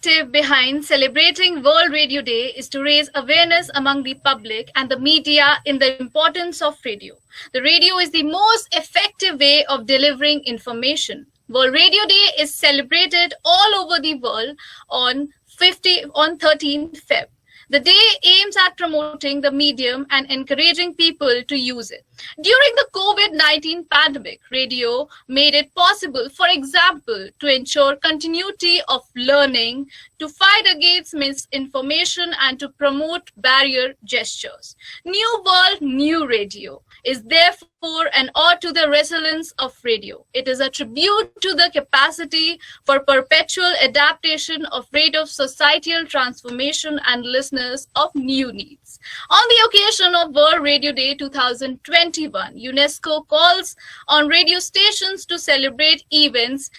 objective behind celebrating World Radio Day is to raise awareness among the public and the media in the importance of radio. The radio is the most effective way of delivering information. World Radio Day is celebrated all over the world on 13th Feb. The day aims at promoting the medium and encouraging people to use it. During the COVID-19 pandemic, radio made it possible, for example, to ensure continuity of learning, to fight against misinformation, and to promote barrier gestures. New World, New Radio is therefore an ode to the resilience of radio. It is a tribute to the capacity for perpetual adaptation of rate of societal transformation and listeners of new needs. On the occasion of World Radio Day 2021, UNESCO calls on radio stations to celebrate events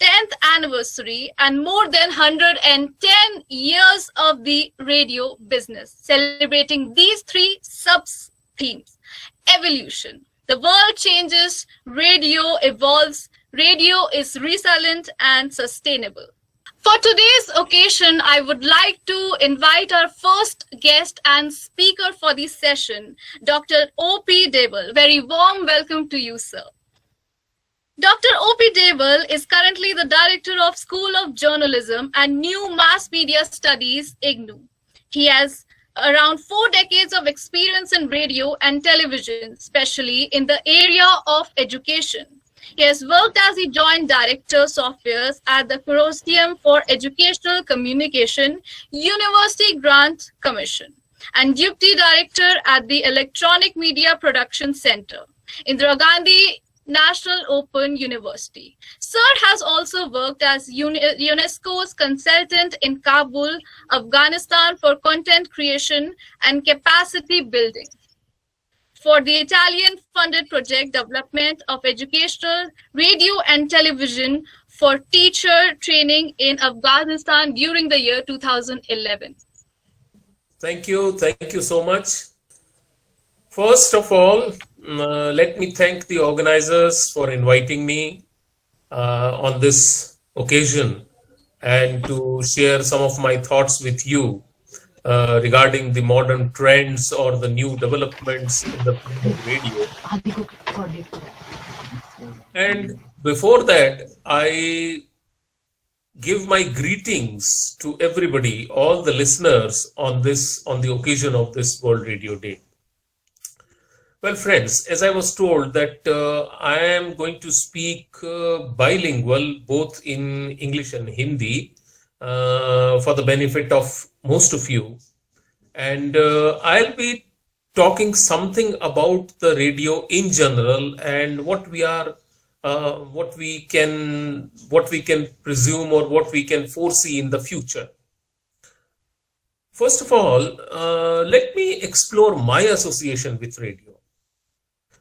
10th anniversary and more than 110 years of the radio business, celebrating these three sub-themes. Evolution. The world changes, radio evolves, radio is resilient and sustainable. For today's occasion, I would like to invite our first guest and speaker for this session, Dr. O.P. Deval. Very warm welcome to you, sir. Dr. O.P. Deval is currently the Director of School of Journalism and New Mass Media Studies, IGNOU. He has around 4 decades of experience in radio and television, especially in the area of education. He has worked as the Joint Director Softwares at the Consortium for Educational Communication, University Grant Commission, and Deputy Director at the Electronic Media Production Center, Indira Gandhi National Open University. Sir has also worked as UNESCO's consultant in Kabul, Afghanistan for content creation and capacity building, for the Italian-funded project development of educational radio and television for teacher training in Afghanistan during the year 2011. Thank you so much. First of all, let me thank the organizers for inviting me on this occasion and to share some of my thoughts with you regarding the modern trends or the new developments in the radio. And before that, I give my greetings to everybody, all the listeners on the occasion of this World Radio Day. Well, friends, as I was told that I am going to speak bilingual, both in English and Hindi, for the benefit of most of you. And I'll be talking something about the radio in general and what we can presume or what we can foresee in the future. First of all, let me explore my association with radio.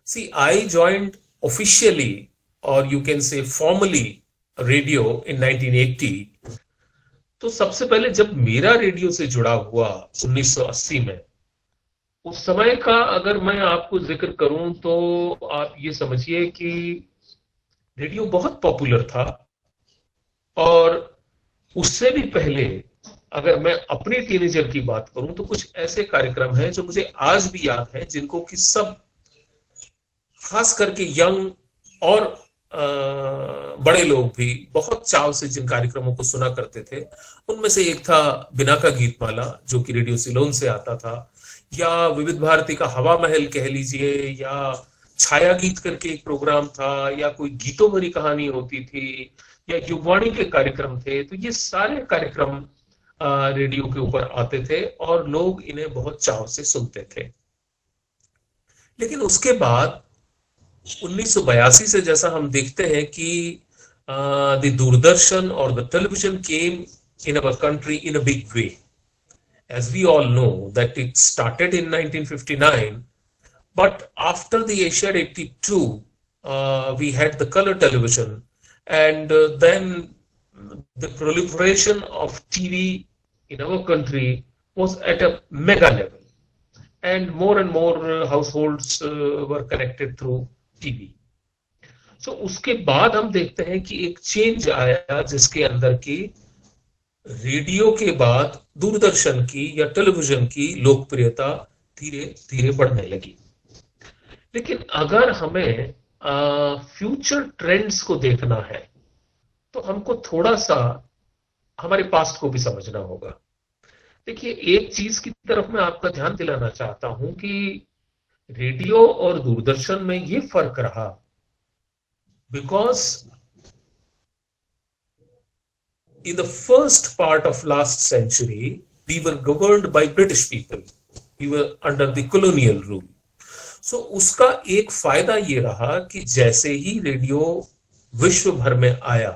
See, I joined officially, or you can say formally, radio in 1980. तो सबसे पहले जब मेरा radio से जुड़ा हुआ 1980 में, उस समय का अगर मैं आपको जिक्र करूं तो आप ये समझिए कि रेडियो बहुत पॉपुलर था। और उससे भी पहले अगर मैं अपनी टीनेजर की बात करूं तो कुछ ऐसे कार्यक्रम हैं जो मुझे आज भी याद हैं, जिनको कि सब खास करके यंग और बड़े लोग भी बहुत चाव से जिन कार्यक्रमों को सुना करते थे, उनमें से एक था बिना का गीतमाला, जो कि रेडियो सिलोन से आता था, या विविध भारती का हवा महल कह लीजिए, या छाया गीत करके एक प्रोग्राम था, या कोई गीतों भरी कहानी होती थी, या युगवाणी के कार्यक्रम थे। तो ये सारे कार्यक्रम रेडियो के ऊपर आते थे और लोग इन्हें बहुत चाव से सुनते थे। लेकिन उसके बाद 1982 से जैसा हम देखते हैं कि the Doordarshan or the television came in our country in a big way. As we all know that it started in 1959, but after the Asiad 82, we had the color television, and then the proliferation of TV in our country was at a mega level, and more households were connected through TV. So उसके बाद हम देखते हैं कि एक change आया जिसके अंदर की रेडियो के बाद दूरदर्शन की या टेलीविजन की लोकप्रियता धीरे धीरे बढ़ने लगी। लेकिन अगर हमें फ्यूचर ट्रेंड्स को देखना है तो हमको थोड़ा सा हमारे पास्ट को भी समझना होगा। देखिए, एक चीज की तरफ मैं आपका ध्यान दिलाना चाहता हूं कि रेडियो और दूरदर्शन में ये फर्क रहा because in the first part of last century we were governed by British people, we were under the colonial rule। सो उसका एक फायदा ये रहा कि जैसे ही रेडियो विश्व भर में आया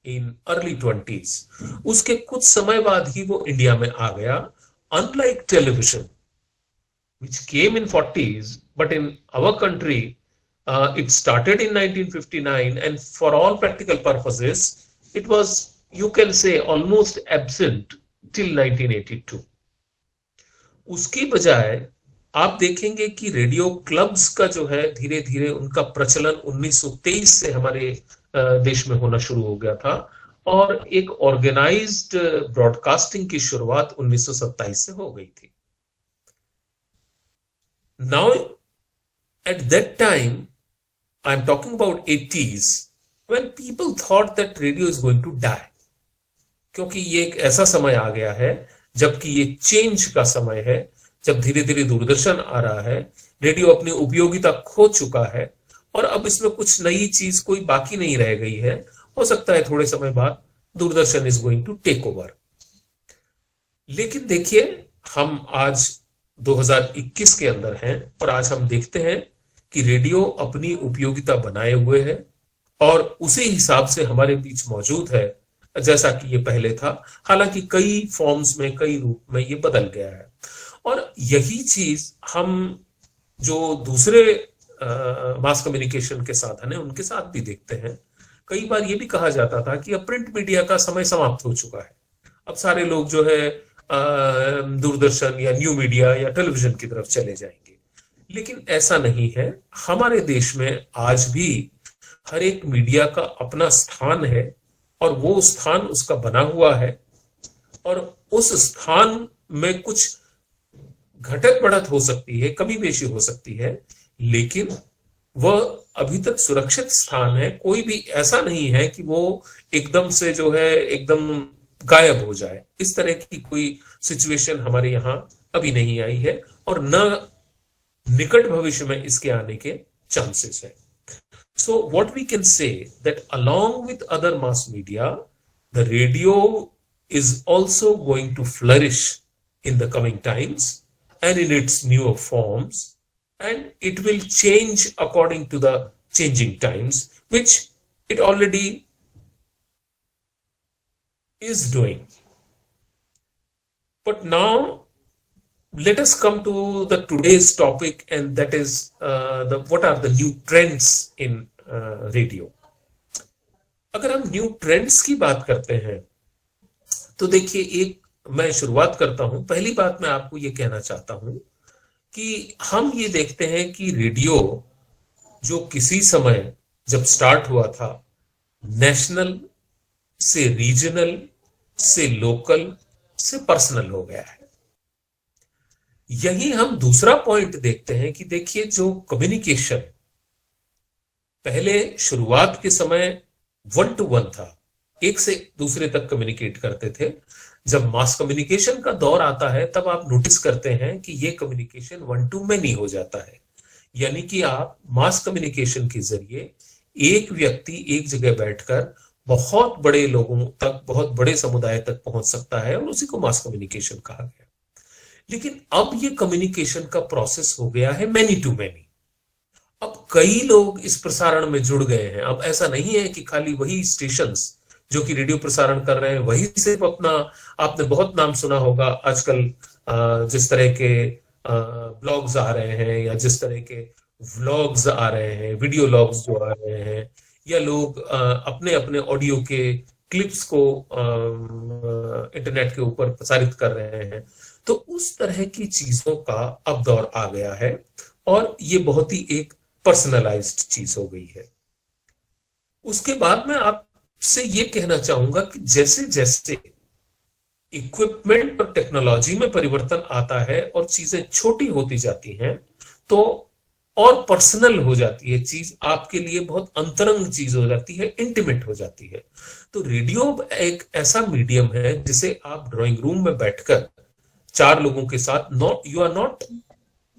इन अर्ली 20s, उसके कुछ समय बाद ही वो इंडिया में आ गया। Unlike television which came in 40s, but in our country it started in 1959 and for all practical purposes it was, you can say, almost absent till 1982। उसकी बजाय आप देखेंगे कि रेडियो क्लब्स का जो है धीरे धीरे उनका प्रचलन 1923 से हमारे देश में होना शुरू हो गया था और एक ऑर्गेनाइज्ड ब्रॉडकास्टिंग की शुरुआत 1927 से हो गई थी। Now at that time, I am talking about 80s, when people thought that radio is going to die, क्योंकि ये एक ऐसा समय आ गया है जबकि ये चेंज का समय है, जब धीरे धीरे दूरदर्शन आ रहा है, रेडियो अपनी उपयोगिता खो चुका है और अब इसमें कुछ नई चीज कोई बाकी नहीं रह गई है। हो सकता है थोड़े समय बाद Doordarshan is going to take over. लेकिन देखिए, हम आज 2021 के अंदर हैं और आज हम देखते हैं कि रेडियो अपनी उपयोगिता बनाए हुए है और उसी हिसाब से हमारे बीच मौजूद है जैसा कि ये पहले था। हालांकि कई फॉर्म्स में, कई रूप में ये बदल गया है और यही चीज हम जो दूसरे मास कम्युनिकेशन के साधन है उनके साथ भी देखते हैं। कई बार ये भी कहा जाता था कि अब प्रिंट मीडिया का समय समाप्त हो चुका है, अब सारे लोग जो है दूरदर्शन या न्यू मीडिया या टेलीविजन की तरफ चले जाएंगे। लेकिन ऐसा नहीं है। हमारे देश में आज भी हर एक मीडिया का अपना स्थान है और वो स्थान उसका बना हुआ है और उस स्थान में कुछ घटत बढ़त हो सकती है, कमी बेशी हो सकती है, लेकिन वह अभी तक सुरक्षित स्थान है। कोई भी ऐसा नहीं है कि वो एकदम से जो है एकदम गायब हो जाए। इस तरह की कोई सिचुएशन हमारे यहाँ अभी नहीं आई है और न निकट भविष्य में इसके आने के चांसेस है। So what we can say that along with other mass media, the radio is also going to flourish in the coming times and in its newer forms, and it will change according to the changing times, which it already is doing. But now let us come to the today's topic, and that is what are the new trends in radio। अगर हम new trends की बात करते हैं तो देखिए, एक मैं शुरुआत करता हूं। पहली बात मैं आपको ये कहना चाहता हूं कि हम ये देखते हैं कि रेडियो जो किसी समय जब स्टार्ट हुआ था, नेशनल से रीजनल से लोकल से पर्सनल हो गया है। यही हम दूसरा पॉइंट देखते हैं कि देखिए, जो कम्युनिकेशन पहले शुरुआत के समय 1 to 1 था, एक से दूसरे तक कम्युनिकेट करते थे। जब मास कम्युनिकेशन का दौर आता है तब आप नोटिस करते हैं कि ये कम्युनिकेशन 1 to many हो जाता है, यानी कि आप मास कम्युनिकेशन के जरिए एक व्यक्ति एक जगह बैठकर बहुत बड़े लोगों तक, बहुत बड़े समुदाय तक पहुंच सकता है और उसी को मास कम्युनिकेशन कहा गया। लेकिन अब ये कम्युनिकेशन का प्रोसेस हो गया है मैनी टू मैनी। अब कई लोग इस प्रसारण में जुड़ गए हैं। अब ऐसा नहीं है कि खाली वही स्टेशंस जो कि रेडियो प्रसारण कर रहे हैं वही सिर्फ अपना, आपने बहुत नाम सुना होगा आजकल जिस तरह के ब्लॉग्स आ रहे हैं या जिस तरह के व्लॉग्स आ रहे हैं, वीडियो लॉग्स जो आ रहे हैं, या लोग अपने अपने ऑडियो के क्लिप्स को इंटरनेट के ऊपर प्रसारित कर रहे हैं। तो उस तरह की चीजों का अब दौर आ गया है और ये बहुत ही एक पर्सनलाइज्ड चीज हो गई है। उसके बाद मैं आपसे ये कहना चाहूंगा कि जैसे जैसे इक्विपमेंट और टेक्नोलॉजी में परिवर्तन आता है और चीजें छोटी होती जाती हैं, तो और पर्सनल हो जाती है चीज, आपके लिए बहुत अंतरंग चीज हो जाती है, इंटीमेट हो जाती है। तो रेडियो एक ऐसा मीडियम है जिसे आप ड्राइंग रूम में बैठकर चार लोगों के साथ, not you are not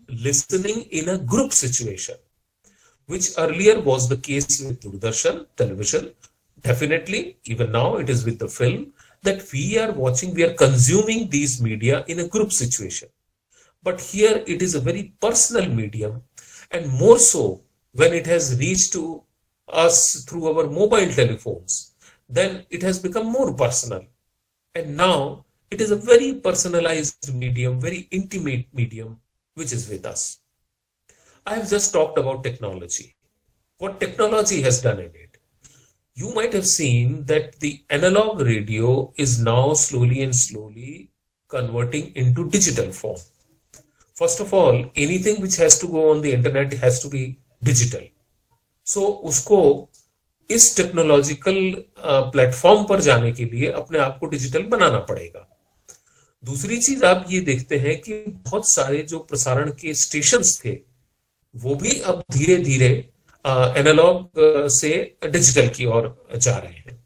listening in a group situation, which earlier was the case with Doordarshan television. Definitely, even now it is with the film, that we are watching, we are consuming these media in a group situation. But here it is a very personal medium, and more so when it has reached to us through our mobile telephones, then it has become more personal. And now it is a very personalized medium, very intimate medium, which is with us. I have just talked about technology. What technology has done in it? You might have seen that the analog radio is now slowly and slowly converting into digital form. First of all, anything which has to go on the internet has to be digital. So उसको इस technological platform पर जाने के लिए अपने आप को digital बनाना पड़ेगा। दूसरी चीज आप ये देखते हैं कि बहुत सारे जो प्रसारण के स्टेशंस थे वो भी अब धीरे धीरे एनालॉग से डिजिटल की ओर जा रहे हैं।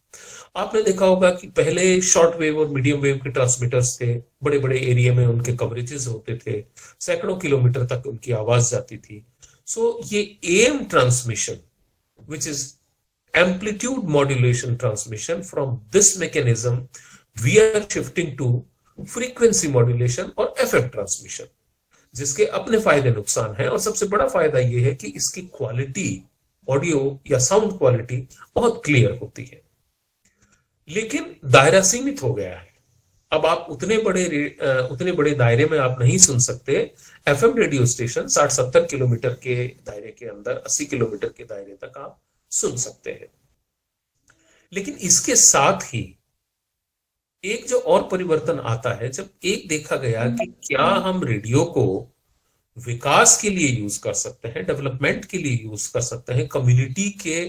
आपने देखा होगा कि पहले शॉर्ट वेव और मीडियम वेव के ट्रांसमीटर्स थे, बड़े बड़े एरिया में उनके कवरेजेस होते थे, सैकड़ों किलोमीटर तक उनकी आवाज जाती थी। सो ये AM transmission, which is amplitude modulation transmission, from this mechanism we are shifting to frequency modulation और एफएम ट्रांसमिशन, जिसके अपने फायदे नुकसान हैं। और सबसे बड़ा फायदा यह है कि इसकी क्वालिटी, ऑडियो या साउंड क्वालिटी बहुत क्लियर होती है, लेकिन दायरा सीमित हो गया है। अब आप उतने बड़े दायरे में आप नहीं सुन सकते। एफएम रेडियो स्टेशन 60-70 किलोमीटर के दायरे के अंदर, 80 किलोमीटर के दायरे तक आप सुन सकते हैं। लेकिन इसके साथ ही एक जो और परिवर्तन आता है, जब एक देखा गया कि क्या हम रेडियो को विकास के लिए यूज कर सकते हैं, डेवलपमेंट के लिए यूज कर सकते हैं, कम्युनिटी के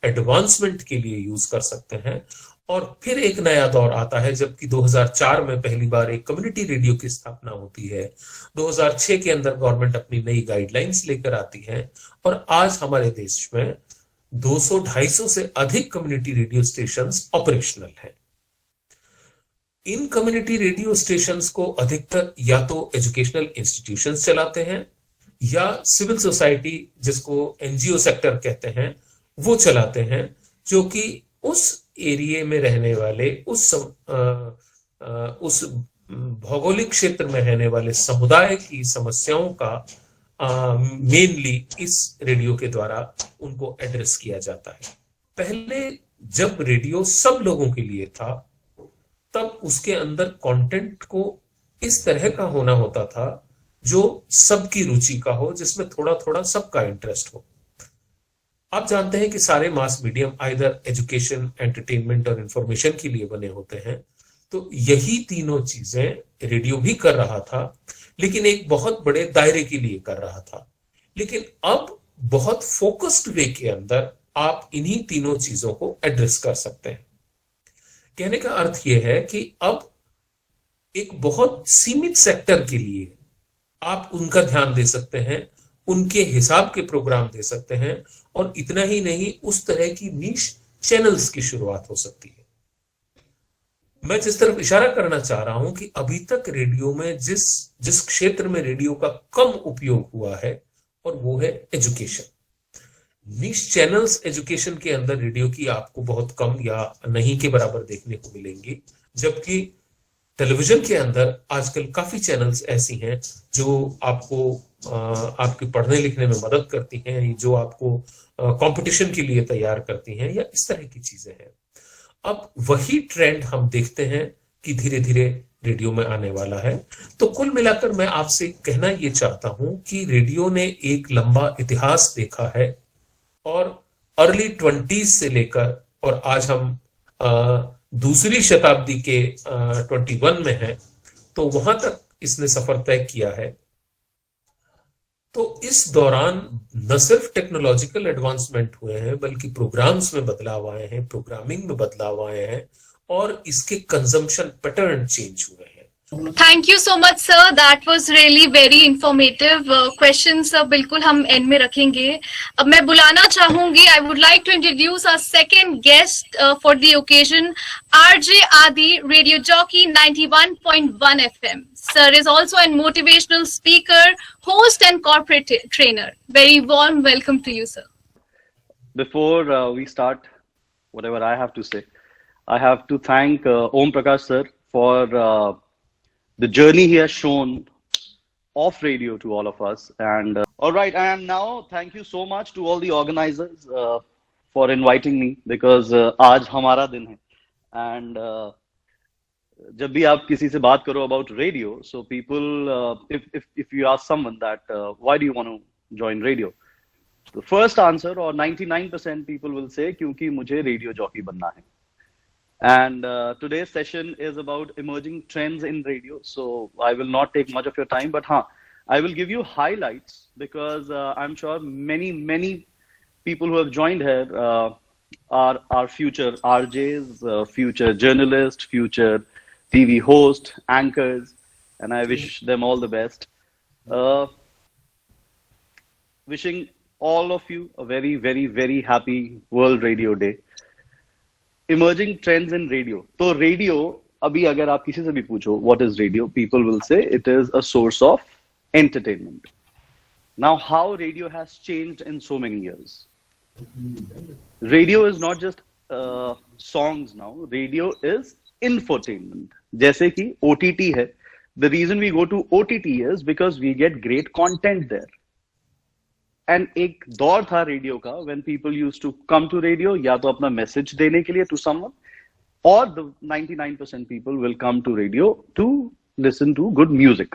एडवांसमेंट के लिए यूज कर सकते हैं। और फिर एक नया दौर आता है, जबकि 2004 में पहली बार एक कम्युनिटी रेडियो की स्थापना होती है। 2006 के अंदर गवर्नमेंट अपनी नई गाइडलाइंस लेकर आती है और आज हमारे देश में 200-250 से अधिक कम्युनिटी रेडियो स्टेशंस ऑपरेशनल हैं। इन कम्युनिटी रेडियो स्टेशंस को अधिकतर या तो एजुकेशनल इंस्टीट्यूशंस चलाते हैं या सिविल सोसाइटी, जिसको एनजीओ सेक्टर कहते हैं, वो चलाते हैं, जो कि उस एरिया में रहने वाले, उस भौगोलिक क्षेत्र में रहने वाले समुदाय की समस्याओं का मेनली इस रेडियो के द्वारा उनको एड्रेस किया जाता है। पहले जब रेडियो सब लोगों के लिए था, तब उसके अंदर कंटेंट को इस तरह का होना होता था जो सबकी रुचि का हो, जिसमें थोड़ा थोड़ा सबका इंटरेस्ट हो। आप जानते हैं कि सारे मास मीडियम आइदर एजुकेशन, एंटरटेनमेंट और इंफॉर्मेशन के लिए बने होते हैं। तो यही तीनों चीजें रेडियो भी कर रहा था, लेकिन एक बहुत बड़े दायरे के लिए कर रहा था। लेकिन अब बहुत फोकस्ड वे के अंदर आप इन्हीं तीनों चीजों को एड्रेस कर सकते हैं। कहने का अर्थ यह है कि अब एक बहुत सीमित सेक्टर के लिए आप उनका ध्यान दे सकते हैं, उनके हिसाब के प्रोग्राम दे सकते हैं, और इतना ही नहीं, उस तरह की नीश चैनल्स की शुरुआत हो सकती है। मैं जिस तरफ इशारा करना चाह रहा हूं कि अभी तक रेडियो में जिस क्षेत्र में रेडियो का कम उपयोग हुआ है, और वो है एजुकेशन। नीश चैनल्स एजुकेशन के अंदर रेडियो की आपको बहुत कम या नहीं के बराबर देखने को मिलेंगी, जबकि टेलीविजन के अंदर आजकल काफी चैनल्स ऐसी हैं जो आपको आपके पढ़ने लिखने में मदद करती हैं, जो आपको कंपटीशन के लिए तैयार करती हैं, या इस तरह की चीजें हैं। अब वही ट्रेंड हम देखते हैं कि धीरे धीरे रेडियो में आने वाला है। तो कुल मिलाकर मैं आपसे कहना यह चाहता हूं कि रेडियो ने एक लंबा इतिहास देखा है, और अर्ली 20s से लेकर, और आज हम दूसरी शताब्दी के 21 में हैं, तो वहां तक इसने सफर तय किया है। तो इस दौरान न सिर्फ टेक्नोलॉजिकल एडवांसमेंट हुए हैं, बल्कि प्रोग्राम्स में बदलाव आए हैं, प्रोग्रामिंग में बदलाव आए हैं, और इसके कंजम्पशन पैटर्न चेंज हुए हैं। Thank you so much sir, that was really very informative. Questions बिल्कुल हम एंड में रखेंगे। अब मैं बुलाना चाहूंगी, I would like to introduce our second guest for the occasion, RJ Aadi, radio jockey 91.1 FM. Sir is also a motivational speaker, host and corporate trainer. Very warm welcome to you, sir. Before we start, whatever I have to say, I have to thank Om Prakash sir for the journey he has shown off radio to all of us. And all right, and now thank you so much to all the organizers for inviting me, because आज हमारा दिन है. And जब भी आप किसी से बात करो about radio, so people, if you ask someone that why do you want to join radio, the first answer, or 99% people will say, क्योंकि मुझे रेडियो जॉकी बनना है. And today's session is about emerging trends in radio. So I will not take much of your time, but I will give you highlights, because I'm sure many people who have joined here are future RJs, future journalists, future TV hosts, anchors, and I wish them all the best. Wishing all of you a very happy World Radio Day. Emerging trends in radio. तो radio, अभी अगर आप किसी से भी पूछो what is radio, people will say it is a source of entertainment. Now, how radio has changed in so many years. Radio is not just songs now. Radio is infotainment. जैसे कि OTT है. The reason we go to OTT is because we get great content there. And एक दौर था radio का when people used to come to radio या तो अपना मैसेज देने के लिए to someone, or the 99% people will come to radio to listen to good music.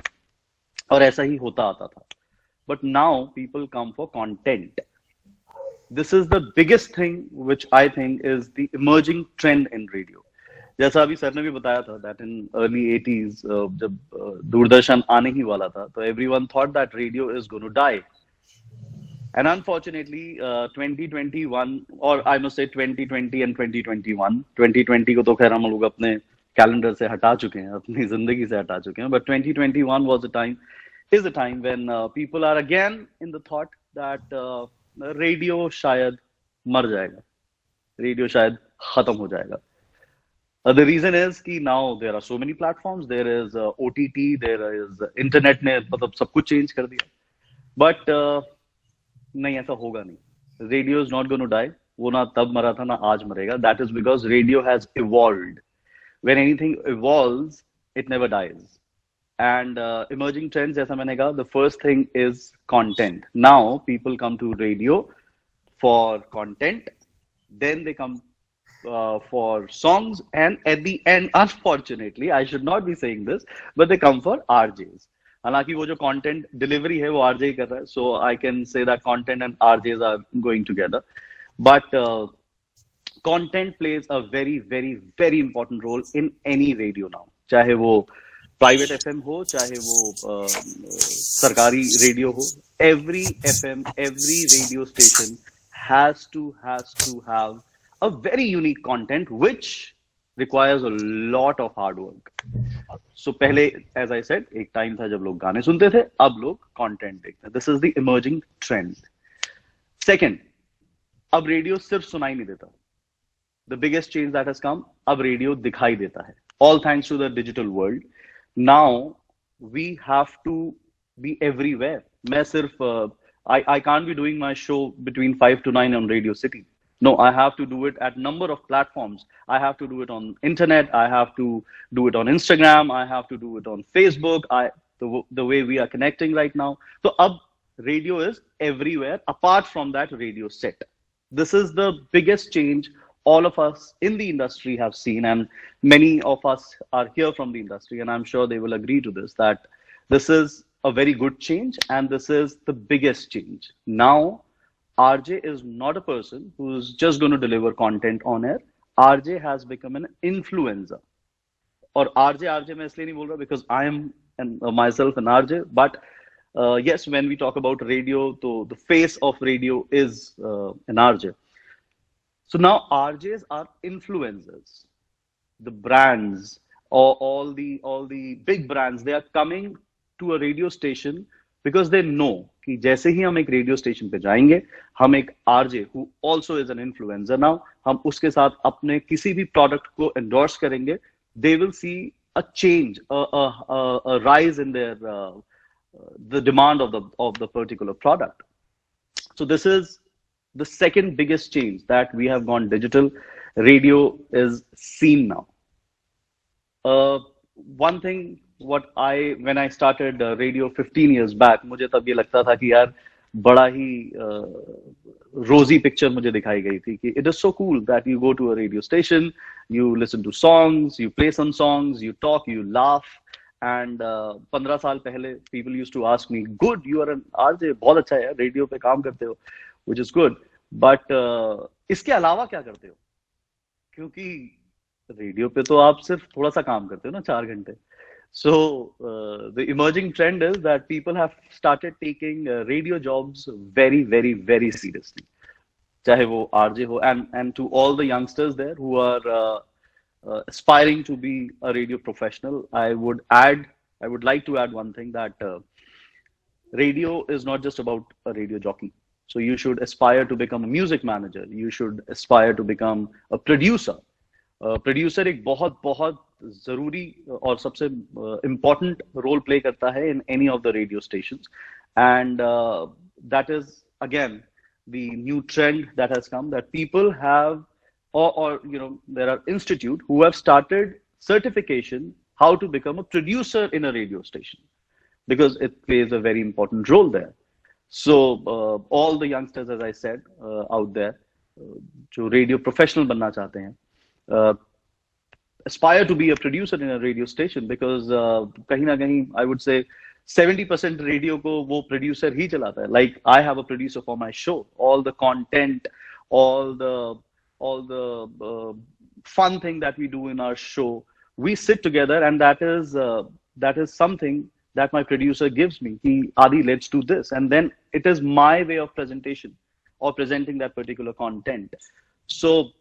और ऐसा ही होता आता था. But now people come for content. This is the biggest thing which I think is the emerging trend in radio. जैसा अभी sir ने भी बताया था that in early 80s जब दूरदर्शन आने ही वाला था, तो everyone thought that radio is going to die. And unfortunately, 2021, or I must say 2020 and 2021, 2020 को तो खैर हम लोग अपने कैलेंडर से हटा चुके हैं, अपनी जिंदगी से हटा चुके हैं, but 2021 is the time when people are again in the thought that radio शायद मर जाएगा, radio शायद खत्म हो जाएगा. The reason is कि now there are so many platforms, there is OTT, there is internet ने मतलब सब कुछ change कर दिया. But नहीं, ऐसा होगा नहीं. Radio is not going to die. वो ना तब मरा था ना आज मरेगा. That is because radio has evolved. When anything evolves, it never dies. And emerging trends, जैसा मैंने कहा, the first thing is content. Now people come to radio for content, then they come for songs, and at the end, unfortunately, I should not be saying this, but they come for RJs. हालांकि वो जो content delivery है वो RJ ही कर रहा है, so I can say that content and RJs are going together. But content plays a very important role in any radio now. चाहे वो private FM हो, चाहे वो सरकारी radio हो, every FM, every radio station has to have a very unique content which requires a lot of hard work. So पहले, as I said, एक time था जब लोग गाने सुनते थे, अब लोग content देखते हैं. This is the emerging trend. Second, अब रेडियो सिर्फ सुनाई नहीं देता. The biggest change that has come, अब रेडियो दिखाई देता है. All thanks to the digital world. Now we have to be everywhere. मैं सिर्फ I can't be doing my show between 5 to 9 on Radio City. No, I have to do it at number of platforms. I have to do it on internet. I have to do it on Instagram. I have to do it on Facebook. The way we are connecting right now. So ab radio is everywhere apart from that radio set. This is the biggest change all of us in the industry have seen, and many of us are here from the industry, and I'm sure they will agree to this, that this is a very good change, and this is the biggest change. Now, RJ is not a person who's just going to deliver content on air. RJ has become an influencer. Or RJ मैं इसलिए नहीं बोल रहा because I am myself an RJ. But yes, when we talk about radio, so the face of radio is an RJ. So now RJs are influencers. the brands, or all the big brands, they are coming to a radio station because they know कि जैसे ही हम एक radio station पे जाएंगे, हम एक RJ who also is an influencer now, हम उसके साथ अपने किसी भी प्रोडक्ट को एंडोर्स करेंगे, they will see a change, a rise in their the demand of the particular product. So this is the second biggest change, that we have gone digital. Radio is seen now. One thing, when I started radio 15 years back, मुझे तब ये लगता था कि यार बड़ा ही rosy picture मुझे दिखाई गई थी कि it is so cool that you go to a radio station, you listen to songs, you play some songs, you talk, you laugh. And 15 साल पहले people used to ask me, good, you are an RJ, बहुत अच्छा है, radio पे काम करते हो, which is good. But इसके अलावा क्या करते हो? क्योंकि रेडियो पे तो आप सिर्फ थोड़ा सा काम करते हो ना, 4 घंटे. So the emerging trend is that people have started taking radio jobs very, very, very seriously. चाहे वो RJ हो, and to all the youngsters there who are aspiring to be a radio professional, I would like to add one thing, that radio is not just about a radio jockey. So you should aspire to become a music manager. You should aspire to become a producer. Producer एक बहुत बहुत जरूरी और सबसे important role play करता है in any of the radio stations, and that is again the new trend that has come, that people have, or you know, there are institute who have started certification how to become a producer in a radio station, because it plays a very important role there. So all the youngsters, as I said, out there, जो radio professional बनना चाहते हैं, aspire to be a producer in a radio station, because कहीं ना कहीं I would say 70% radio को वो producer ही चलाता है. Like I have a producer for my show, all the content, all the fun thing that we do in our show, we sit together, and that is something that my producer gives me. Adi, let's do this, and then it is my way of presentation or presenting that particular content. So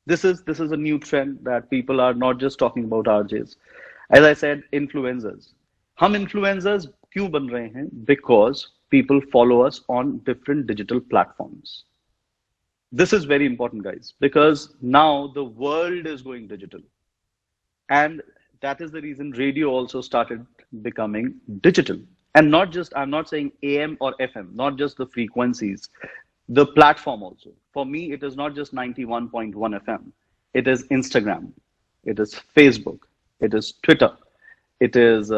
this is a new trend, that people are not just talking about RJs. As I said, influencers. हम influencers क्यों बन रहे हैं? Because people follow us on different digital platforms. This is very important, guys, because now the world is going digital, and that is the reason radio also started becoming digital. And not just, I'm not saying AM or FM, not just the frequencies, the platform also. For me, it is not just 91.1 FM. It is Instagram, it is Facebook, it is Twitter, it is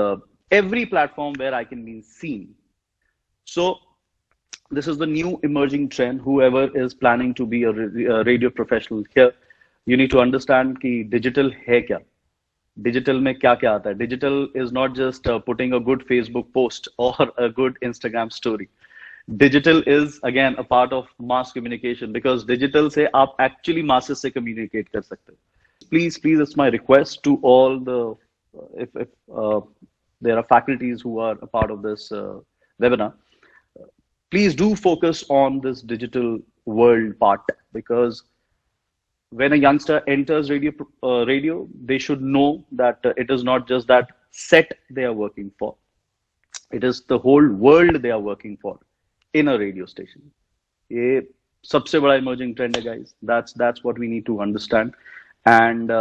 every platform where I can be seen. So this is the new emerging trend. Whoever is planning to be a radio professional here, you need to understand कि digital है क्या? Digital में क्या क्या आता है? Digital is not just putting a good Facebook post or a good Instagram story. Digital is again a part of mass communication, because digital से आप actually masses से communicate कर सकते हो. Please, it's my request to all the, if there are faculties who are a part of this webinar, please do focus on this digital world part, because when a youngster enters radio, they should know that it is not just that set they are working for. It is the whole world they are working for in a radio station. ये सबसे बड़ा emerging trend है, guys. That's what we need to understand. And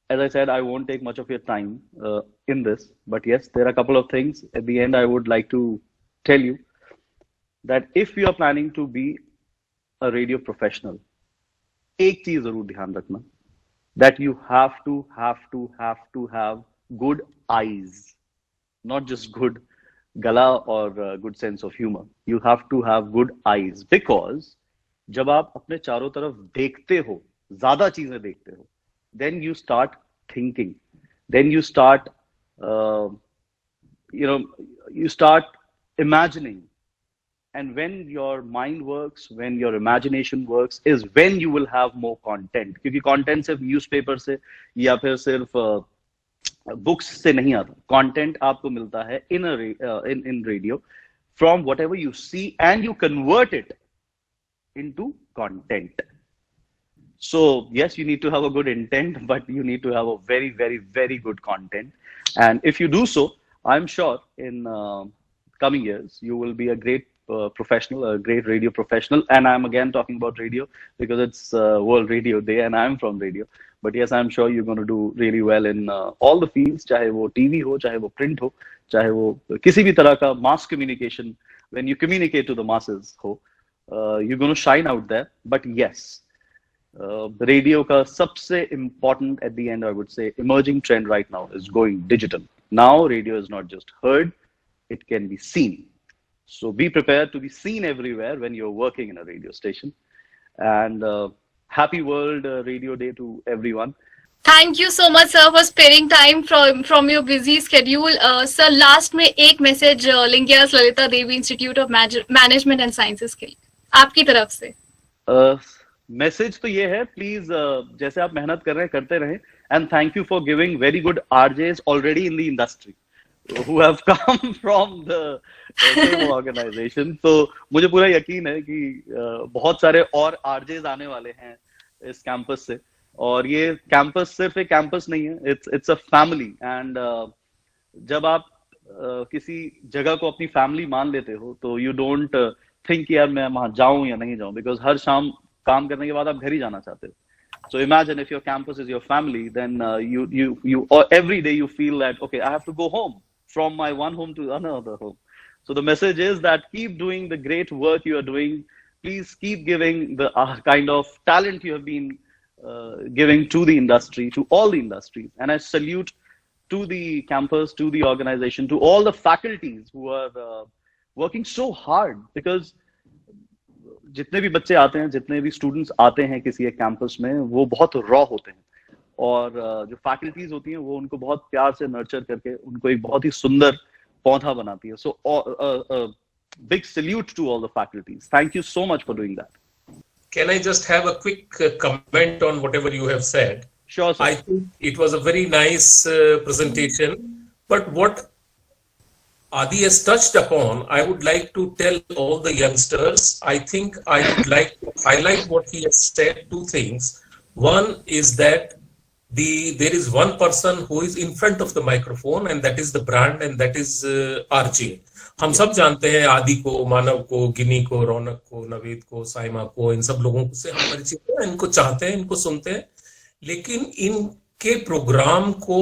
as I said, I won't take much of your time in this, but yes, there are a couple of things. At the end, I would like to tell you that if you are planning to be a radio professional, एक चीज जरूर ध्यान रखना, that you have to have good eyes, not just good gala or good sense of humor. You have to have good eyes, because जब आप अपने चारों तरफ देखते हो, ज्यादा चीजें देखते हो, then you start thinking, then you start you start imagining. And when your mind works, when your imagination works, is when you will have more content. क्योंकि content सिर्फ newspaper से या फिर सिर्फ books से नहीं आता. Content आपको मिलता है in radio from whatever you see, and you convert it into content. So yes, you need to have a good intent, but you need to have a very, very, very good content. And if you do so, I'm sure in coming years you will be a great professional, a great radio professional. And I'm again talking about radio because it's World Radio Day, and I'm from radio. But yes, I'm sure you're going to do really well in all the fields, चाहे वो TV हो, चाहे वो print हो, चाहे वो किसी भी तरह का mass communication. When you communicate to the masses, हो, you're going to shine out there. But yes. Radio ka sabse important at the end, I would say, emerging trend right now is going digital. Now radio is not just heard, it can be seen. So be prepared to be seen everywhere when you're working in a radio station. And happy World Radio Day to everyone. Thank you so much, sir, for sparing time from your busy schedule. Sir, last में एक message Lingaya's Lalita Devi institute of management and sciences के लिए आपकी तरफ से. Message तो ये है, प्लीज जैसे आप मेहनत कर रहे हैं करते रहें. And thank you for giving very good RJs already in the industry who have come from the same organization. तो मुझे पूरा यकीन है कि बहुत सारे और आरजेस आने वाले हैं इस कैंपस से. और ये कैंपस सिर्फ एक कैंपस नहीं है, इट्स अ फैमिली. एंड जब आप किसी जगह को अपनी फैमिली मान लेते हो तो यू डोंट थिंक यार मैं वहां जाऊं या नहीं जाऊं, बिकॉज हर शाम काम करने के बाद आप घर ही जाना चाहते हो. So imagine if your campus is your family, then you or every day you feel that, okay, I have to go home from my one home to another home. So the message is that keep doing the great work you are doing. Please keep giving the kind of talent you have been giving to the industry, to all the industries. And I salute to the campus, to the organization, to all the faculties who are working so hard, because जितने भी बच्चे आते हैं, जितने भी students आते हैं किसी एक कैंपस में, वो बहुत रॉ होते हैं. और जो फैकल्टीज होती हैं वो उनको बहुत प्यार से नर्चर करके उनको एक बहुत ही सुंदर पौधा बनाती है. So big salute to all the faculties. Thank you so much for doing that. Can I just have a quick comment on whatever you have said? Sure, sir. I think it was a very nice presentation, but what Adi has touched upon, I would like to tell all the youngsters, I think I would like to highlight what he has said, two things. One is that there is one person who is in front of the microphone, and that is the brand, and that is RJ. हम सब जानते हैं आदि को, मानव को, गिनी को, रौनक को, नवेद को, साइमा को, इन सब लोगों से हम परिचित हैं, इनको चाहते हैं, इनको सुनते हैं. लेकिन इनके प्रोग्राम को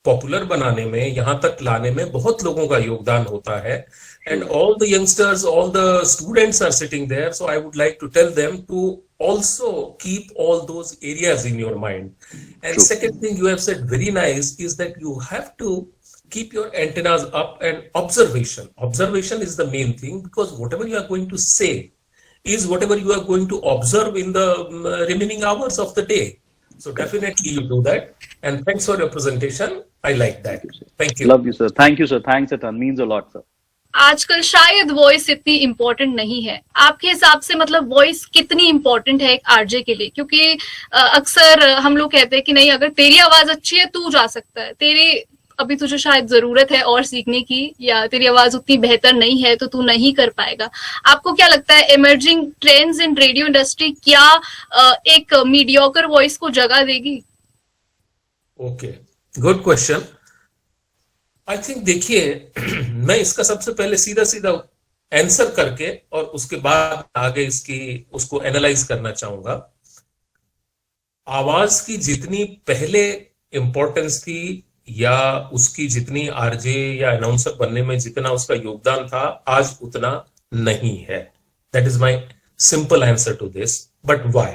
पॉपुलर बनाने में, यहाँ तक लाने में बहुत लोगों का योगदान होता है. And all the youngsters, all the students are sitting there, so I would like to tell them to also keep all those areas in your mind. And True. Second thing you have said very nice is that you have to keep your antennas up, and observation is the main thing, because whatever you are going to say is whatever you are going to observe in the remaining hours of the day. So definitely you do that. And thanks for your presentation. I like that. Thank you. Love you, sir. Thank you, sir. Thanks a ton. Means a lot, sir. आजकल शायद voice इतनी important नहीं है. आपके हिसाब से मतलब voice कितनी इम्पोर्टेंट है एक आरजे के लिए? क्योंकि अक्सर हम लोग कहते हैं कि नहीं, अगर तेरी आवाज अच्छी है तू जा सकता है, तेरी अभी तुझे शायद जरूरत है और सीखने की, या तेरी आवाज उतनी बेहतर नहीं है तो तू नहीं कर पाएगा. आपको क्या लगता है, emerging trends in radio industry क्या एक मीडियोकर वॉइस को जगह देगी? Okay, good question. I think देखिए, मैं इसका सबसे पहले सीधा सीधा आंसर करके और उसके बाद आगे उसको एनालाइज करना चाहूंगा. आवाज की जितनी पहले इंपॉर्टेंस थी, या उसकी जितनी आरजे या अनाउंसर बनने में जितना उसका योगदान था, आज उतना नहीं है. That is my simple answer to this. But why?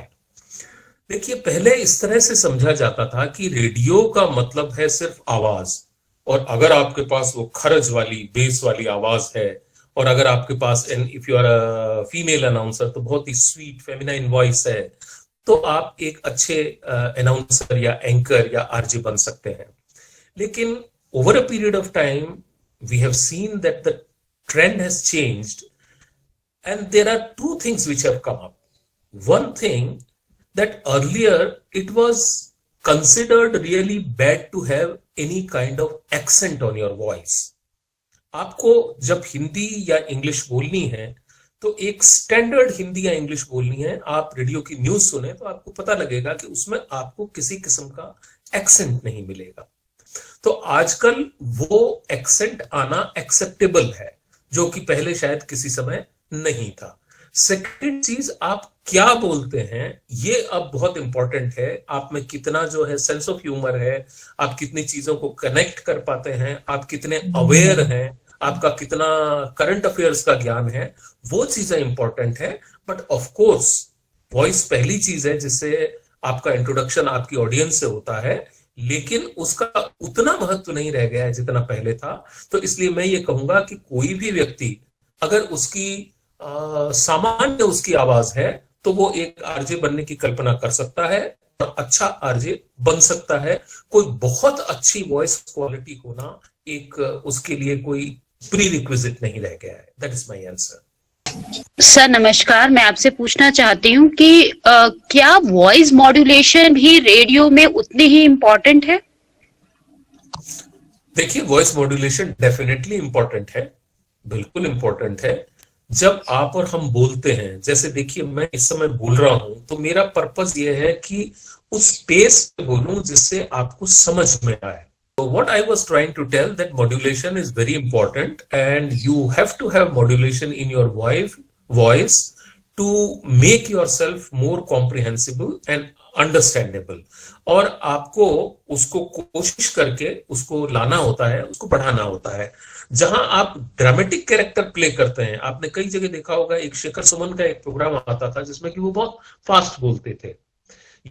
देखिए, पहले इस तरह से समझा जाता था कि रेडियो का मतलब है सिर्फ आवाज, और अगर आपके पास वो खरज वाली, बेस वाली आवाज है, और अगर आपके पास if you are a female announcer तो बहुत ही स्वीट फेमिनाइन वॉइस है, तो आप एक अच्छे अनाउंसर या एंकर या आरजे बन सकते हैं. लेकिन over a period of time we have seen that the trend has changed, and there are two things which have come up. One thing, that earlier it was considered really bad to have any kind of accent on your voice. आपको जब हिंदी या English बोलनी है तो एक standard Hindi या English बोलनी है, आप रेडियो की न्यूज सुने तो आपको पता लगेगा कि उसमें आपको किसी किस्म का एक्सेंट नहीं मिलेगा। तो आजकल वो एक्सेंट आना एक्सेप्टेबल है, जो कि पहले शायद किसी समय नहीं था। सेकंड चीज, आप क्या बोलते हैं ये अब बहुत इंपॉर्टेंट है। आप में कितना जो है सेंस ऑफ ह्यूमर है, आप कितनी चीजों को कनेक्ट कर पाते हैं, आप कितने अवेयर हैं, आपका कितना करंट अफेयर्स का ज्ञान है, वो चीजें इंपॉर्टेंट है। बट ऑफ कोर्स वॉइस पहली चीज है जिससे आपका इंट्रोडक्शन आपकी ऑडियंस से होता है, लेकिन उसका उतना महत्व नहीं रह गया है जितना पहले था। तो इसलिए मैं ये कहूंगा कि कोई भी व्यक्ति अगर उसकी सामान्य उसकी आवाज है तो वो एक आरजे बनने की कल्पना कर सकता है और अच्छा आरजे बन सकता है। कोई बहुत अच्छी वॉइस क्वालिटी होना एक उसके लिए कोई प्री रिक्विजिट नहीं रह गया है। That is my answer. Sir नमस्कार, मैं आपसे पूछना चाहती हूँ कि क्या वॉइस मॉड्यूलेशन भी रेडियो में उतनी ही इम्पोर्टेंट है? देखिए, वॉइस मॉड्यूलेशन डेफिनेटली इंपॉर्टेंट है, बिल्कुल इंपॉर्टेंट है। जब आप और हम बोलते हैं, जैसे देखिए मैं इस समय बोल रहा हूं तो मेरा पर्पस ये है कि उस पेस पे बोलूं जिससे आपको समझ में आए। So what I was trying to tell that modulation is very important and you have to have modulation in your voice to make yourself more comprehensible and understandable। और आपको उसको कोशिश करके उसको लाना होता है, उसको बढ़ाना होता है। जहां आप ड्रामेटिक कैरेक्टर प्ले करते हैं, आपने कई जगह देखा होगा, एक शेखर सुमन का एक प्रोग्राम आता था जिसमें कि वो बहुत फास्ट बोलते थे,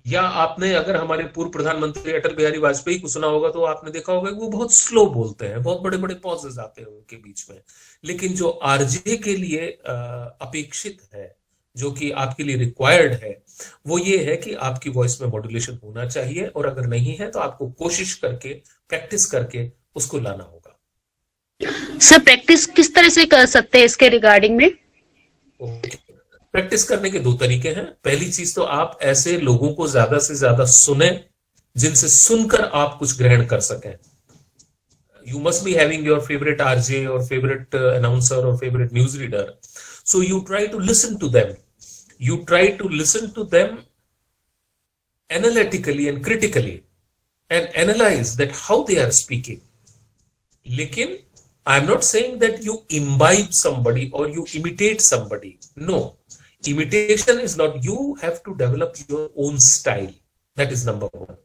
या आपने अगर हमारे पूर्व प्रधानमंत्री अटल बिहारी वाजपेयी को सुना होगा तो आपने देखा होगा कि वो बहुत स्लो बोलते हैं, बहुत बड़े बड़े पॉजेस आते हैं उनके बीच में। लेकिन जो आरजे के लिए अपेक्षित है, जो कि आपके लिए रिक्वायर्ड है, वो ये है कि आपकी वॉइस में मॉड्यूलेशन होना चाहिए, और अगर नहीं है तो आपको कोशिश करके प्रैक्टिस करके उसको लाना होगा। सर प्रैक्टिस किस तरह से कर सकते हैं इसके रिगार्डिंग में? प्रैक्टिस करने के दो तरीके हैं। पहली चीज तो आप ऐसे लोगों को ज्यादा से ज्यादा सुने जिनसे सुनकर आप कुछ ग्रहण कर सकें। You must be having your favorite RJ or favorite announcer or favorite news reader. So you try to listen to them. You try to listen to them analytically and critically and analyze that how they are speaking. लेकिन I'm not saying that you imbibe somebody or you imitate somebody. No. Imitation is not. You have to develop your own style. That is number one.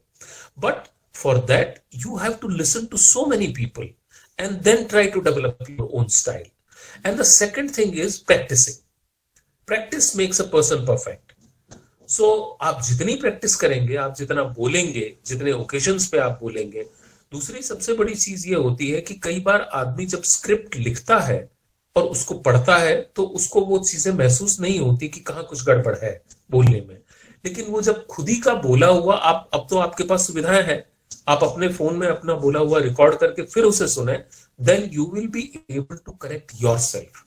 But for that, you have to listen to so many people and then try to develop your own style. And the second thing is practicing. Practice makes a person perfect. So, आप जितनी practice करेंगे, आप जितना बोलेंगे, जितने occasions पे आप बोलेंगे। दूसरी सबसे बड़ी चीज ये होती है कि कई बार आदमी जब स्क्रिप्ट लिखता है और उसको पढ़ता है तो उसको वो चीजें महसूस नहीं होती कि कहाँ कुछ गड़बड़ है बोलने में। लेकिन वो जब खुद ही का बोला हुआ, आप अब तो आपके पास सुविधाएं हैं, आप अपने फोन में अपना बोला हुआ रिकॉर्ड करके फिर उसे सुने, then you will be able to correct yourself.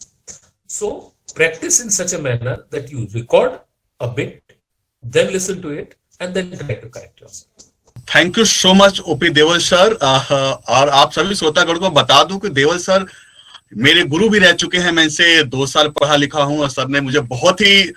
So practice in such a manner that you record a bit, then listen to it and then try to correct yourself. Thank you so much OP Deval sir. और आप सभी श्रोतागण को बता दूं कि देवल sir मेरे गुरु भी रह चुके हैं। मैं इनसे 2 साल पढ़ा लिखा हूं और सर ने मुझे बहुत ही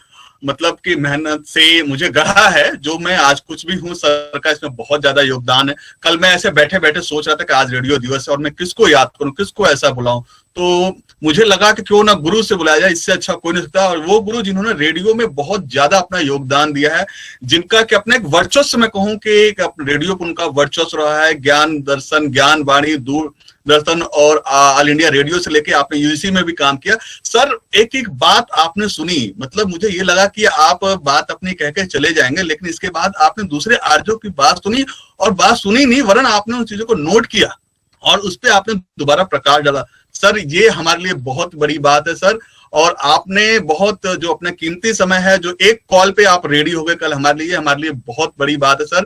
मतलब कि मेहनत से मुझे गढ़ा है। जो मैं आज कुछ भी हूं, सर का इसमें बहुत ज्यादा योगदान है। कल मैं ऐसे बैठे बैठे सोच रहा था कि आज रेडियो दिवस है और मैं किसको याद करूं, किसको ऐसा बुलाऊं, तो मुझे लगा कि क्यों ना गुरु से बुलाया जाए, इससे अच्छा कोई नहीं सकता। और वो गुरु जिन्होंने रेडियो में बहुत ज्यादा अपना योगदान दिया है, जिनका कि अपने एक वर्चस्व मैं कहूं कि रेडियो पर उनका वर्चस्व रहा है। ज्ञान दर्शन, ज्ञान वाणी, दूरदर्शन और ऑल इंडिया रेडियो से लेके आपने यूजीसी में भी काम किया। सर एक एक बात आपने सुनी, मतलब मुझे ये लगा कि आप बात अपनी कह के चले जाएंगे, लेकिन इसके बाद आपने दूसरे आरजों की बात सुनी, और बात सुनी नहीं वरन आपने उन चीजों को नोट किया और उस पर आपने दोबारा प्रकाश डाला। सर ये हमारे लिए बहुत बड़ी बात है सर। और आपने बहुत जो अपना कीमती समय है, जो एक कॉल पे आप रेडी हो गए कल हमारे लिए बहुत बड़ी बात है सर।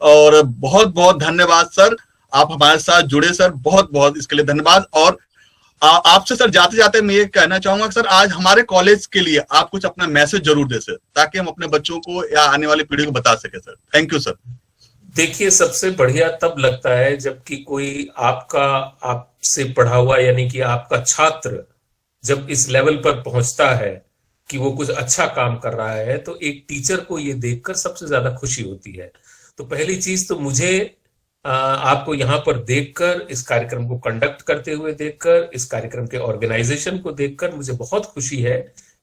और बहुत बहुत धन्यवाद सर, आप हमारे साथ जुड़े सर, बहुत बहुत इसके लिए धन्यवाद। और आपसे सर जाते जाते मैं ये कहना चाहूंगा सर, आज हमारे कॉलेज के लिए आप कुछ अपना मैसेज जरूर दे सर, ताकि हम अपने बच्चों को या आने वाली पीढ़ी को बता सके सर। Thank you sir. देखिए, सबसे बढ़िया तब लगता है जबकि कोई आपसे पढ़ा हुआ, यानी कि आपका छात्र जब इस लेवल पर पहुंचता है कि वो कुछ अच्छा काम कर रहा है, तो एक टीचर को ये देखकर सबसे ज्यादा खुशी होती है। तो पहली चीज तो मुझे आपको यहाँ पर देखकर, इस कार्यक्रम को कंडक्ट करते हुए देखकर, इस कार्यक्रम के ऑर्गेनाइजेशन को देखकर मुझे बहुत खुशी है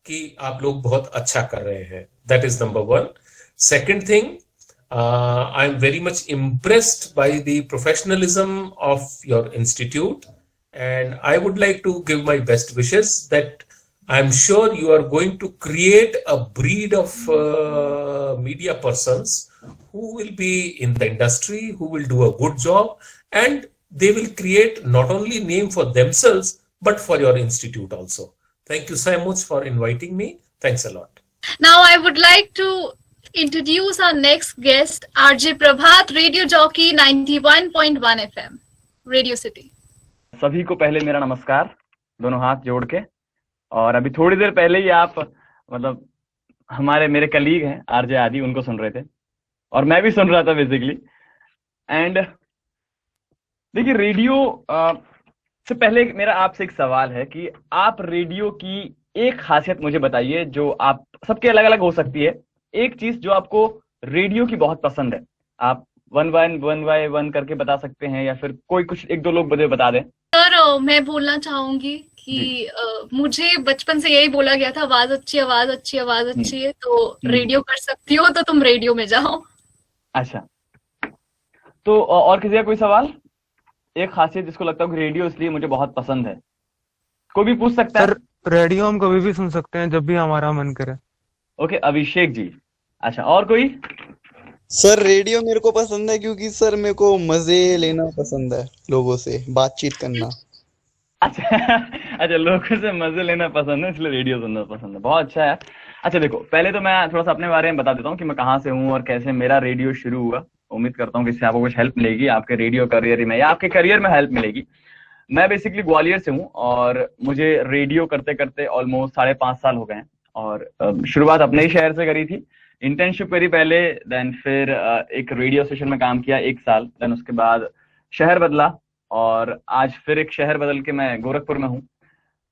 कि आप लोग बहुत अच्छा कर रहे हैं। That is number one. Second thing, I am very much impressed by the professionalism of your institute, and I would like to give my best wishes that I am sure you are going to create a breed of media persons who will be in the industry, who will do a good job, and they will create not only name for themselves but for your institute also. Thank you so much for inviting me. Thanks a lot. Now I would like to introduce our next guest, RJ Prabhat, radio jockey 91.1 FM, Radio City. सभी को पहले मेरा नमस्कार, दोनों हाथ जोड़ के। और अभी थोड़ी देर पहले ही आप मतलब मेरे कलीग हैं आरजे आदि, उनको सुन रहे थे और मैं भी सुन रहा था बेसिकली। एंड देखिए, रेडियो से पहले मेरा आपसे एक सवाल है कि आप रेडियो की एक खासियत मुझे बताइए जो आप सबके अलग अलग हो सकती है, एक चीज जो आपको रेडियो की बहुत पसंद है। आप वन बाय वन करके बता सकते हैं या फिर कोई कुछ एक दो लोग मुझे बता दें। सर, मैं बोलना चाहूंगी कि मुझे बचपन से यही बोला गया था, आवाज अच्छी है, तो रेडियो कर सकती हो तो तुम रेडियो में जाओ। अच्छा, तो और किसी का कोई सवाल, एक खासियत जिसको लगता है कि रेडियो इसलिए मुझे बहुत पसंद है, कोई भी पूछ सकता है। सर, रेडियो हम कभी भी सुन सकते हैं जब भी हमारा मन करे। ओके, अभिषेक जी। अच्छा, और कोई? सर, रेडियो मेरे को पसंद है क्योंकि सर मेरे को मजे लेना पसंद है, लोगों से बातचीत करना। अच्छा, लोगों से मजे लेना पसंद है इसलिए रेडियो सुनना पसंद है, बहुत अच्छा है। अच्छा देखो, पहले तो मैं थोड़ा सा अपने बारे में बता देता हूँ कि मैं कहाँ से हूँ और कैसे मेरा रेडियो शुरू हुआ। उम्मीद करता हूँ कि इससे आपको कुछ हेल्प मिलेगी आपके रेडियो करियर में या आपके करियर में हेल्प मिलेगी। मैं बेसिकली ग्वालियर से हूँ और मुझे रेडियो करते करते ऑलमोस्ट 5.5 साल हो गए हैं। और शुरुआत अपने ही शहर से करी थी, इंटर्नशिप करी पहले, देन फिर एक रेडियो स्टेशन में काम किया 1 साल, देन उसके बाद शहर बदला और आज फिर एक शहर बदल के मैं गोरखपुर में हूँ।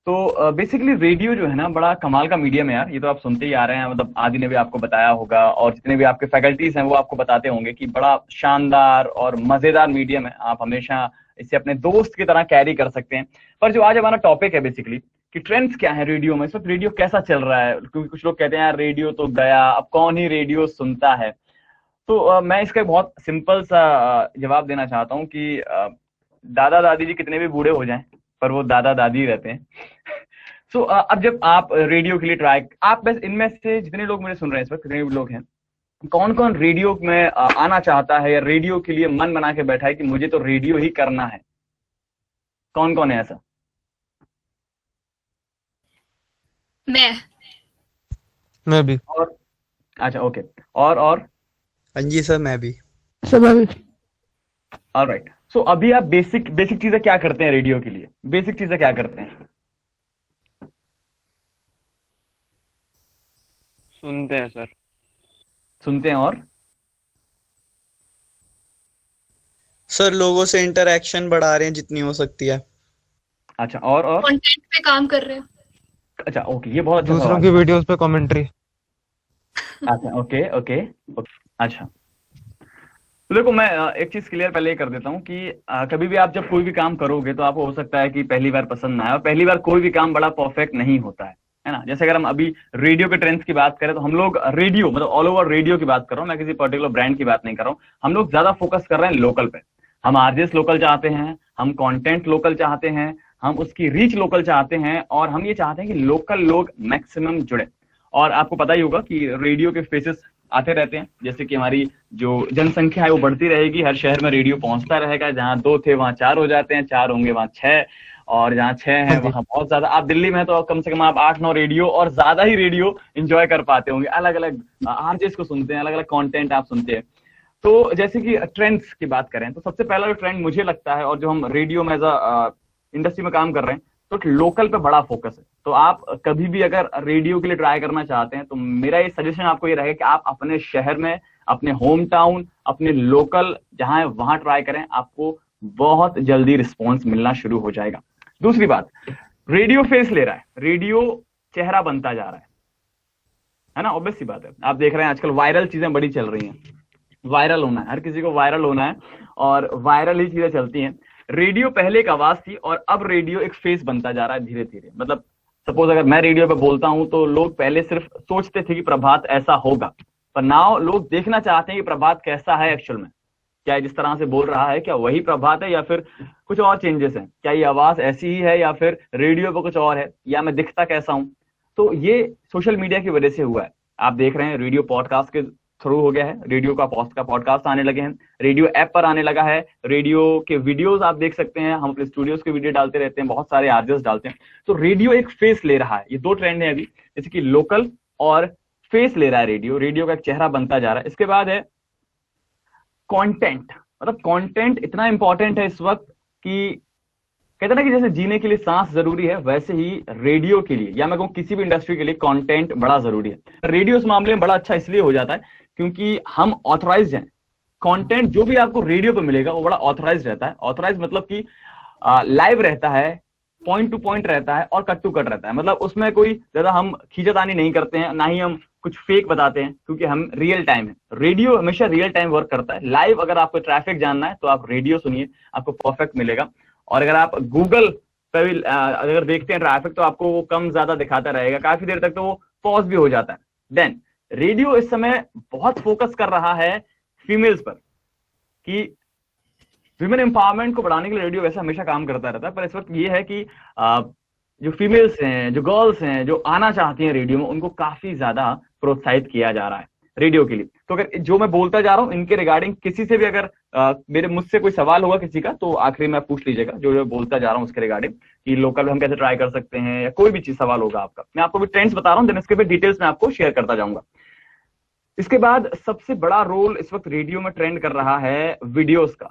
तो बेसिकली रेडियो जो है ना, बड़ा कमाल का मीडियम है यार। ये तो आप सुनते ही आ रहे हैं, मतलब आदि ने भी आपको बताया होगा और जितने भी आपके फैकल्टीज हैं वो आपको बताते होंगे कि बड़ा शानदार और मजेदार मीडियम है। आप हमेशा इसे अपने दोस्त की तरह कैरी कर सकते हैं। पर जो आज हमारा टॉपिक है बेसिकली कि ट्रेंड्स क्या है रेडियो में, इस वक्त रेडियो कैसा चल रहा है, क्योंकि कुछ लोग कहते हैं यार रेडियो तो गया, अब कौन ही रेडियो सुनता है। तो मैं इसका बहुत सिंपल सा जवाब देना चाहता हूँ कि दादा दादी जी कितने भी बूढ़े हो जाएं पर वो दादा दादी रहते हैं। सो अब जब आप रेडियो के लिए ट्राई, आप बस इनमें से जितने लोग मुझे सुन रहे हैं इस वक्त, कितने भी लोग हैं, कौन कौन रेडियो में आना चाहता है या रेडियो के लिए मन बना के बैठा है कि मुझे तो रेडियो ही करना है? कौन कौन है ऐसा? मैं भी। और अच्छा, ओके, और हाँ जी सर, मैं भी। ऑलराइट। सो अभी आप बेसिक चीजें क्या करते हैं रेडियो के लिए? बेसिक चीजें क्या करते हैं? सुनते हैं सर। सुनते हैं और सर लोगों से इंटरेक्शन बढ़ा रहे हैं जितनी हो सकती है। अच्छा, और कंटेंट पे काम कर रहे हो। अच्छा, ओके, ये बहुत अच्छा दूसरों सवाल की है। वीडियोस पे कमेंट्री। अच्छा, ओके। अच्छा, तो देखो मैं एक चीज क्लियर पहले ही कर देता हूँ कि कभी भी आप जब कोई भी काम करोगे तो आपको हो सकता है कि पहली बार पसंद ना आए, और पहली बार कोई भी काम बड़ा परफेक्ट नहीं होता है ना। जैसे अगर हम अभी रेडियो के ट्रेंड्स की बात करें तो हम लोग रेडियो मतलब ऑल ओवर रेडियो की बात कर रहा हूँ, मैं किसी पर्टिकुलर ब्रांड की बात नहीं कर रहा हूँ। हम लोग ज्यादा फोकस कर रहे हैं लोकल पे। हम आरजेस लोकल चाहते हैं, हम कंटेंट लोकल चाहते हैं, हम उसकी रीच लोकल चाहते हैं और हम ये चाहते हैं कि लोकल लोग मैक्सिमम जुड़े। और आपको पता ही होगा कि रेडियो के फेसेस आते रहते हैं, जैसे कि हमारी जो जनसंख्या है वो बढ़ती रहेगी, हर शहर में रेडियो पहुंचता रहेगा। जहां 2 थे वहां 4 हो जाते हैं, 4 होंगे वहां 6, और जहाँ 6 है वहां बहुत ज्यादा। आप दिल्ली में तो कम से कम आप 8-9 रेडियो और ज्यादा ही रेडियो एंजॉय कर पाते होंगे, अलग अलग आरजेस को सुनते हैं, अलग अलग कंटेंट आप सुनते हैं। तो जैसे कि ट्रेंड्स की बात करें तो सबसे पहला जो ट्रेंड मुझे लगता है, और जो हम रेडियो में एज अ इंडस्ट्री में काम कर रहे हैं, तो लोकल पे बड़ा फोकस है। तो आप कभी भी अगर रेडियो के लिए ट्राई करना चाहते हैं तो मेरा ये सजेशन आपको ये रहेगा कि आप अपने शहर में, अपने होम टाउन, अपने लोकल जहां है वहां ट्राई करें, आपको बहुत जल्दी रिस्पॉन्स मिलना शुरू हो जाएगा। दूसरी बात, रेडियो फेस ले रहा है, रेडियो चेहरा बनता जा रहा है। है ना, ऑब्वियस सी बात है। आप देख रहे हैं आजकल वायरल चीजें बड़ी चल रही हैं, वायरल होना है, हर किसी को वायरल होना है और वायरल ही चीजें चलती हैं। रेडियो पहले एक आवाज थी और अब रेडियो एक फेस बनता जा रहा है धीरे धीरे। मतलब सपोज अगर मैं रेडियो पे बोलता हूं तो लोग पहले सिर्फ सोचते थे कि प्रभात ऐसा होगा, पर नाउ लोग देखना चाहते हैं कि प्रभात कैसा है एक्चुअल में। क्या जिस तरह से बोल रहा है क्या वही प्रभात है या फिर कुछ और चेंजेस हैं? क्या ये आवाज ऐसी ही है या फिर रेडियो पे कुछ और है, या मैं दिखता कैसा हूं? तो ये सोशल मीडिया की वजह से हुआ है। आप देख रहे हैं रेडियो पॉडकास्ट के थ्रू हो गया है, रेडियो का पॉडकास्ट आने लगे हैं, रेडियो ऐप पर आने लगा है, रेडियो के वीडियोस आप देख सकते हैं, हम अपने स्टूडियोज के वीडियो डालते रहते हैं, बहुत सारे आर्टिस्ट डालते हैं। तो रेडियो एक फेस ले रहा है। ये दो ट्रेंड है अभी, जैसे कि लोकल और फेस ले रहा है रेडियो, रेडियो का एक चेहरा बनता जा रहा है। इसके बाद है कंटेंट। मतलब कंटेंट इतना इंपॉर्टेंट है इस वक्त कि कहते हैं ना कि जैसे जीने के लिए सांस जरूरी है, वैसे ही रेडियो के लिए या मैं कहूँ किसी भी इंडस्ट्री के लिए कंटेंट बड़ा जरूरी है। रेडियो इस मामले में बड़ा अच्छा इसलिए हो जाता है क्योंकि हम ऑथराइज्ड हैं। कंटेंट जो भी आपको रेडियो पे मिलेगा वो बड़ा ऑथराइज्ड रहता है। ऑथराइज्ड मतलब कि लाइव रहता है, पॉइंट टू पॉइंट रहता है और कट टू कट रहता है। मतलब उसमें कोई ज्यादा हम खींचातानी नहीं करते हैं, ना ही हम कुछ फेक बताते हैं, क्योंकि हम रियल टाइम है। रेडियो हमेशा रियल टाइम वर्क करता है। लाइव अगर आपको ट्रैफिक जानना है तो आप रेडियो सुनिए, आपको परफेक्ट मिलेगा। और अगर आप गूगल पे भी अगर देखते हैं ट्रैफिक तो आपको वो कम ज्यादा दिखाता रहेगा, काफी देर तक तो वो पॉज भी हो जाता है। देन रेडियो इस समय बहुत फोकस कर रहा है फीमेल्स पर कि विमेन एम्पावरमेंट को बढ़ाने के लिए रेडियो वैसे हमेशा काम करता रहता है, पर इस वक्त ये है कि जो फीमेल्स हैं, जो गर्ल्स हैं, जो आना चाहती हैं रेडियो में, उनको काफी ज्यादा प्रोत्साहित किया जा रहा है रेडियो के लिए। तो अगर जो मैं बोलता जा रहा हूँ इनके रिगार्डिंग किसी से भी अगर मेरे मुझसे कोई सवाल होगा किसी का, तो आखिरी में पूछ लीजिएगा जो जो बोलता जा रहा हूँ उसके रिगार्डिंग कि लोकल हम कैसे ट्राई कर सकते हैं, या कोई भी चीज सवाल होगा आपका। मैं आपको भी ट्रेंड्स बता रहा हूँ, देन इसके भी डिटेल्स में आपको शेयर करता जाऊंगा। इसके बाद सबसे बड़ा रोल इस वक्त रेडियो में ट्रेंड कर रहा है वीडियोस का।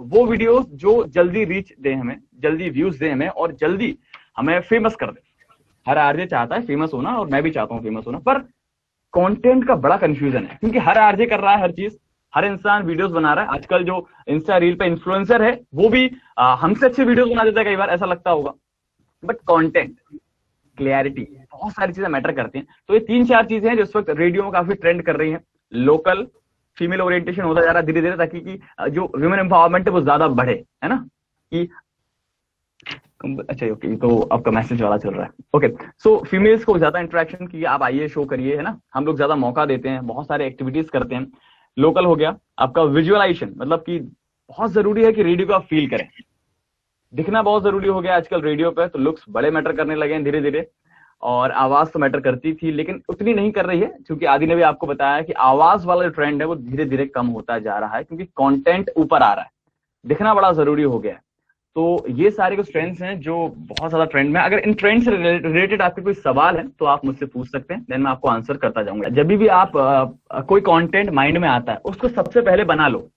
वो वीडियोस जो जल्दी रीच दे हमें, जल्दी व्यूज दे हमें और जल्दी हमें फेमस कर दे। हर आरजे चाहता है फेमस होना और मैं भी चाहता हूँ फेमस होना, पर कंटेंट का बड़ा कंफ्यूजन है क्योंकि हर आरजे कर रहा है हर चीज, हर इंसान वीडियोस बना रहा है। आजकल जो इंस्टा रील पे इन्फ्लुएंसर है वो भी हमसे अच्छे वीडियोस बना देता है, कई बार ऐसा लगता होगा। बट कंटेंट, क्लैरिटी, बहुत सारी चीजें मैटर करती हैं। तो ये 3-4 चीजें हैं जो इस वक्त रेडियो में काफी ट्रेंड कर रही हैं। लोकल, फीमेल ओरिएंटेशन होता जा रहा है धीरे धीरे, ताकि कि जो वुमेन एम्पावरमेंट है वो ज्यादा बढ़े, है ना। कि अच्छा ओके, तो आपका मैसेज वाला चल रहा है। ओके, सो फीमेल्स को ज्यादा इंटरेक्शन की आप आइए शो करिए, है ना। हम लोग ज्यादा मौका देते हैं, बहुत सारे एक्टिविटीज करते हैं। लोकल हो गया आपका विजुअलाइजेशन, मतलब कि बहुत जरूरी है कि रेडियो को आप फील करें। दिखना बहुत जरूरी हो गया आजकल रेडियो पे, तो लुक्स बड़े मैटर करने लगे हैं धीरे धीरे। और आवाज तो मैटर करती थी लेकिन उतनी नहीं कर रही है, क्योंकि आदि ने भी आपको बताया कि आवाज वाला जो ट्रेंड है वो धीरे धीरे कम होता जा रहा है, क्योंकि कंटेंट ऊपर आ रहा है, दिखना बड़ा जरूरी हो गया है। तो ये सारे कुछ ट्रेंड्स हैं जो बहुत ज्यादा ट्रेंड में। अगर इन ट्रेंड से रिलेटेड आपके कोई सवाल है तो आप मुझसे पूछ सकते हैं, देन मैं आपको आंसर करता जाऊंगा। जब भी आप कोई कंटेंट माइंड में आता है उसको सबसे पहले बना लो।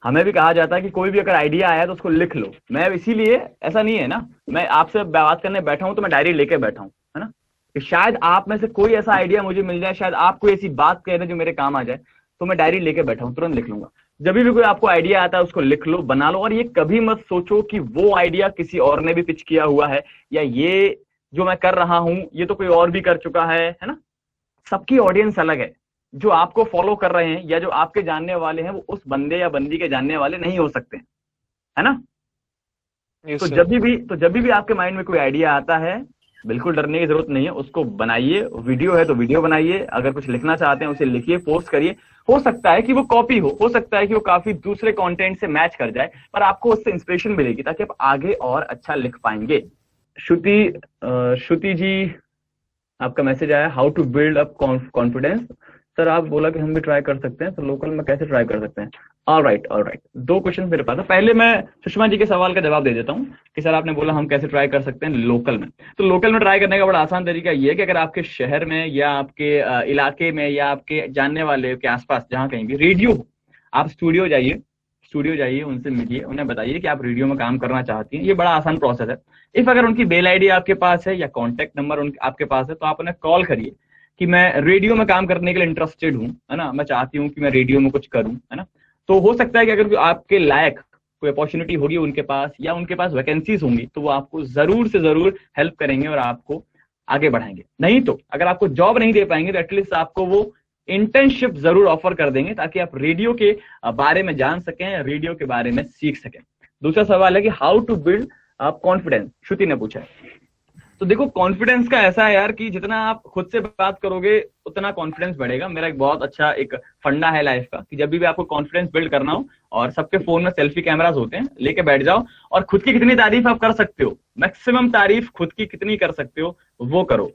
हमें भी कहा जाता है कि कोई भी अगर आइडिया आया तो उसको लिख लो। मैं इसीलिए, ऐसा नहीं है ना, मैं आपसे बात करने बैठा हूं तो मैं डायरी लेके बैठा हूं, है ना, कि शायद आप में से कोई ऐसा आइडिया मुझे मिल जाए, शायद आप कोई ऐसी बात कह रहे जो मेरे काम आ जाए, तो मैं डायरी लेके बैठा हूं, तुरंत लिख लूंगा। जब भी कोई आपको आइडिया आता है उसको लिख लो, बना लो। और ये कभी मत सोचो कि वो आइडिया किसी और ने भी पिच किया हुआ है, या ये जो मैं कर रहा हूं ये तो कोई और भी कर चुका है ना। सबकी ऑडियंस अलग है। जो आपको फॉलो कर रहे हैं या जो आपके जानने वाले हैं वो उस बंदे या बंदी के जानने वाले नहीं हो सकते, है ना। तो जब भी आपके माइंड में कोई आइडिया आता है, बिल्कुल डरने की जरूरत नहीं है, उसको बनाइए। वीडियो है तो वीडियो बनाइए, अगर कुछ लिखना चाहते हैं उसे लिखिए, पोस्ट करिए। हो सकता है कि वो कॉपी हो सकता है कि वो काफी दूसरे कंटेंट से मैच कर जाए, पर आपको उससे इंस्पिरेशन मिलेगी ताकि आप आगे और अच्छा लिख पाएंगे। श्रुति जी, आपका मैसेज आया, how to build up confidence. Sir आप बोला कि हम भी ट्राई कर सकते हैं, तो लोकल में कैसे ट्राई कर सकते हैं? ऑलराइट। 2 क्वेश्चन मेरे पास है। पहले मैं सुषमा जी के सवाल का जवाब दे देता हूं कि सर आपने बोला हम कैसे ट्राई कर सकते हैं लोकल में। तो लोकल में ट्राई करने का बड़ा आसान तरीका ये है कि अगर आपके शहर में या आपके इलाके में या आपके जानने वाले के आसपास जहां कहीं भी रेडियो हो, आप स्टूडियो जाइए, उनसे मिलिए, उन्हें बताइए कि आप रेडियो में काम करना चाहती हैं। ये बड़ा आसान प्रोसेस है। इफ अगर उनकी मेल आईडी आपके पास है या कॉन्टेक्ट नंबर आपके पास है तो आप उन्हें कॉल करिए कि मैं रेडियो में काम करने के लिए इंटरेस्टेड हूँ, है ना, मैं चाहती हूँ कि मैं रेडियो में कुछ करूँ, है ना। तो हो सकता है कि अगर आपके लायक कोई अपॉर्चुनिटी होगी उनके पास या उनके पास वैकेंसीज होंगी तो वो आपको जरूर से जरूर हेल्प करेंगे और आपको आगे बढ़ाएंगे। नहीं तो अगर आपको जॉब नहीं दे पाएंगे तो एटलीस्ट आपको वो इंटर्नशिप जरूर ऑफर कर देंगे ताकि आप रेडियो के बारे में जान सकें, रेडियो के बारे में सीख सकें। दूसरा सवाल है कि हाउ टू बिल्ड कॉन्फिडेंस, श्रुति ने पूछा है। तो देखो कॉन्फिडेंस का ऐसा है यार कि जितना आप खुद से बात करोगे उतना कॉन्फिडेंस बढ़ेगा। मेरा एक बहुत अच्छा एक फंडा है लाइफ का कि जब भी आपको कॉन्फिडेंस बिल्ड करना हो और सबके फोन में सेल्फी कैमरास होते हैं, लेके बैठ जाओ और खुद की कितनी तारीफ आप कर सकते हो, मैक्सिमम तारीफ खुद की कितनी कर सकते हो वो करो।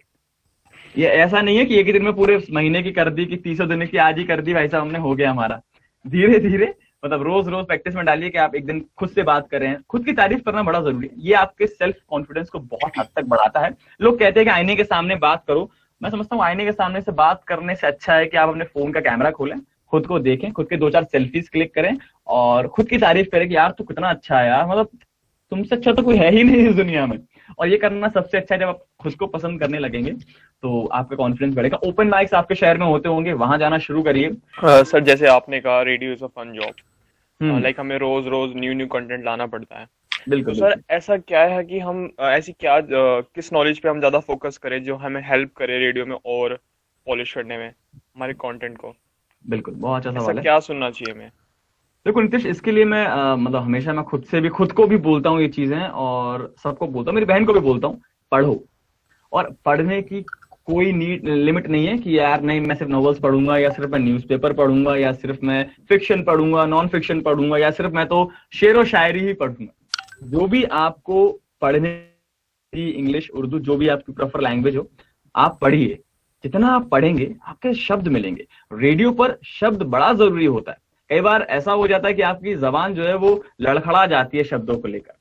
ये ऐसा नहीं है कि एक ही दिन में पूरे महीने की कर दी कि 30 दिन की आज ही कर दी भाई साहब हमने हो गया हमारा। धीरे धीरे मतलब रोज रोज प्रैक्टिस में डालिए कि आप एक दिन खुद से बात करें। खुद की तारीफ करना बड़ा जरूरी है, ये आपके सेल्फ कॉन्फिडेंस को बहुत हद तक बढ़ाता है। लोग कहते हैं कि आईने के सामने बात करो, मैं समझता हूँ आईने के सामने से बात करने से अच्छा है कि आप अपने फोन का कैमरा खोलें, खुद को देखें, खुद के 2-4 सेल्फीज क्लिक करें और खुद की तारीफ करें कि यार तू कितना अच्छा है यार, मतलब तुमसे अच्छा तो कोई है ही नहीं इस दुनिया में। और ये करना सबसे अच्छा है जब आप खुद को पसंद करने लगेंगे तो आपका कॉन्फिडेंस बढ़ेगा। ओपन माइक्स आपके शहर में होते होंगे, वहां जाना शुरू करिए। सर जैसे आपने कहा radio is a fun job, like हमें रोज रोज न्यू कंटेंट लाना पड़ता है। बिल्कुल तो सर ऐसा क्या है कि हम ऐसी क्या किस नॉलेज पे हम ज्यादा फोकस करें जो हमें हेल्प करे रेडियो में और पॉलिश करने में हमारे कंटेंट को? बिल्कुल बहुत अच्छा सवाल है। क्या सुनना चाहिए हमें? देखो नितिश, इसके लिए मैं मतलब हमेशा मैं खुद को भी बोलता हूँ ये चीजें और सबको बोलता हूँ, मेरी बहन को भी बोलता हूँ, पढ़ो। और पढ़ने की कोई लिमिट नहीं है कि यार नहीं मैं सिर्फ नॉवेल्स पढ़ूंगा या सिर्फ मैं न्यूज़पेपर पढ़ूंगा या सिर्फ मैं फिक्शन पढ़ूंगा, नॉन फिक्शन पढ़ूंगा या सिर्फ मैं तो शेर और शायरी ही पढ़ूंगा। जो भी आपको पढ़ने की, इंग्लिश, उर्दू, जो भी आपकी प्रेफर लैंग्वेज हो, आप पढ़िए। जितना आप पढ़ेंगे आपके शब्द मिलेंगे। रेडियो पर शब्द बड़ा जरूरी होता है। कई बार ऐसा हो जाता है कि आपकी जबान जो है वो लड़खड़ा जाती है शब्दों को लेकर,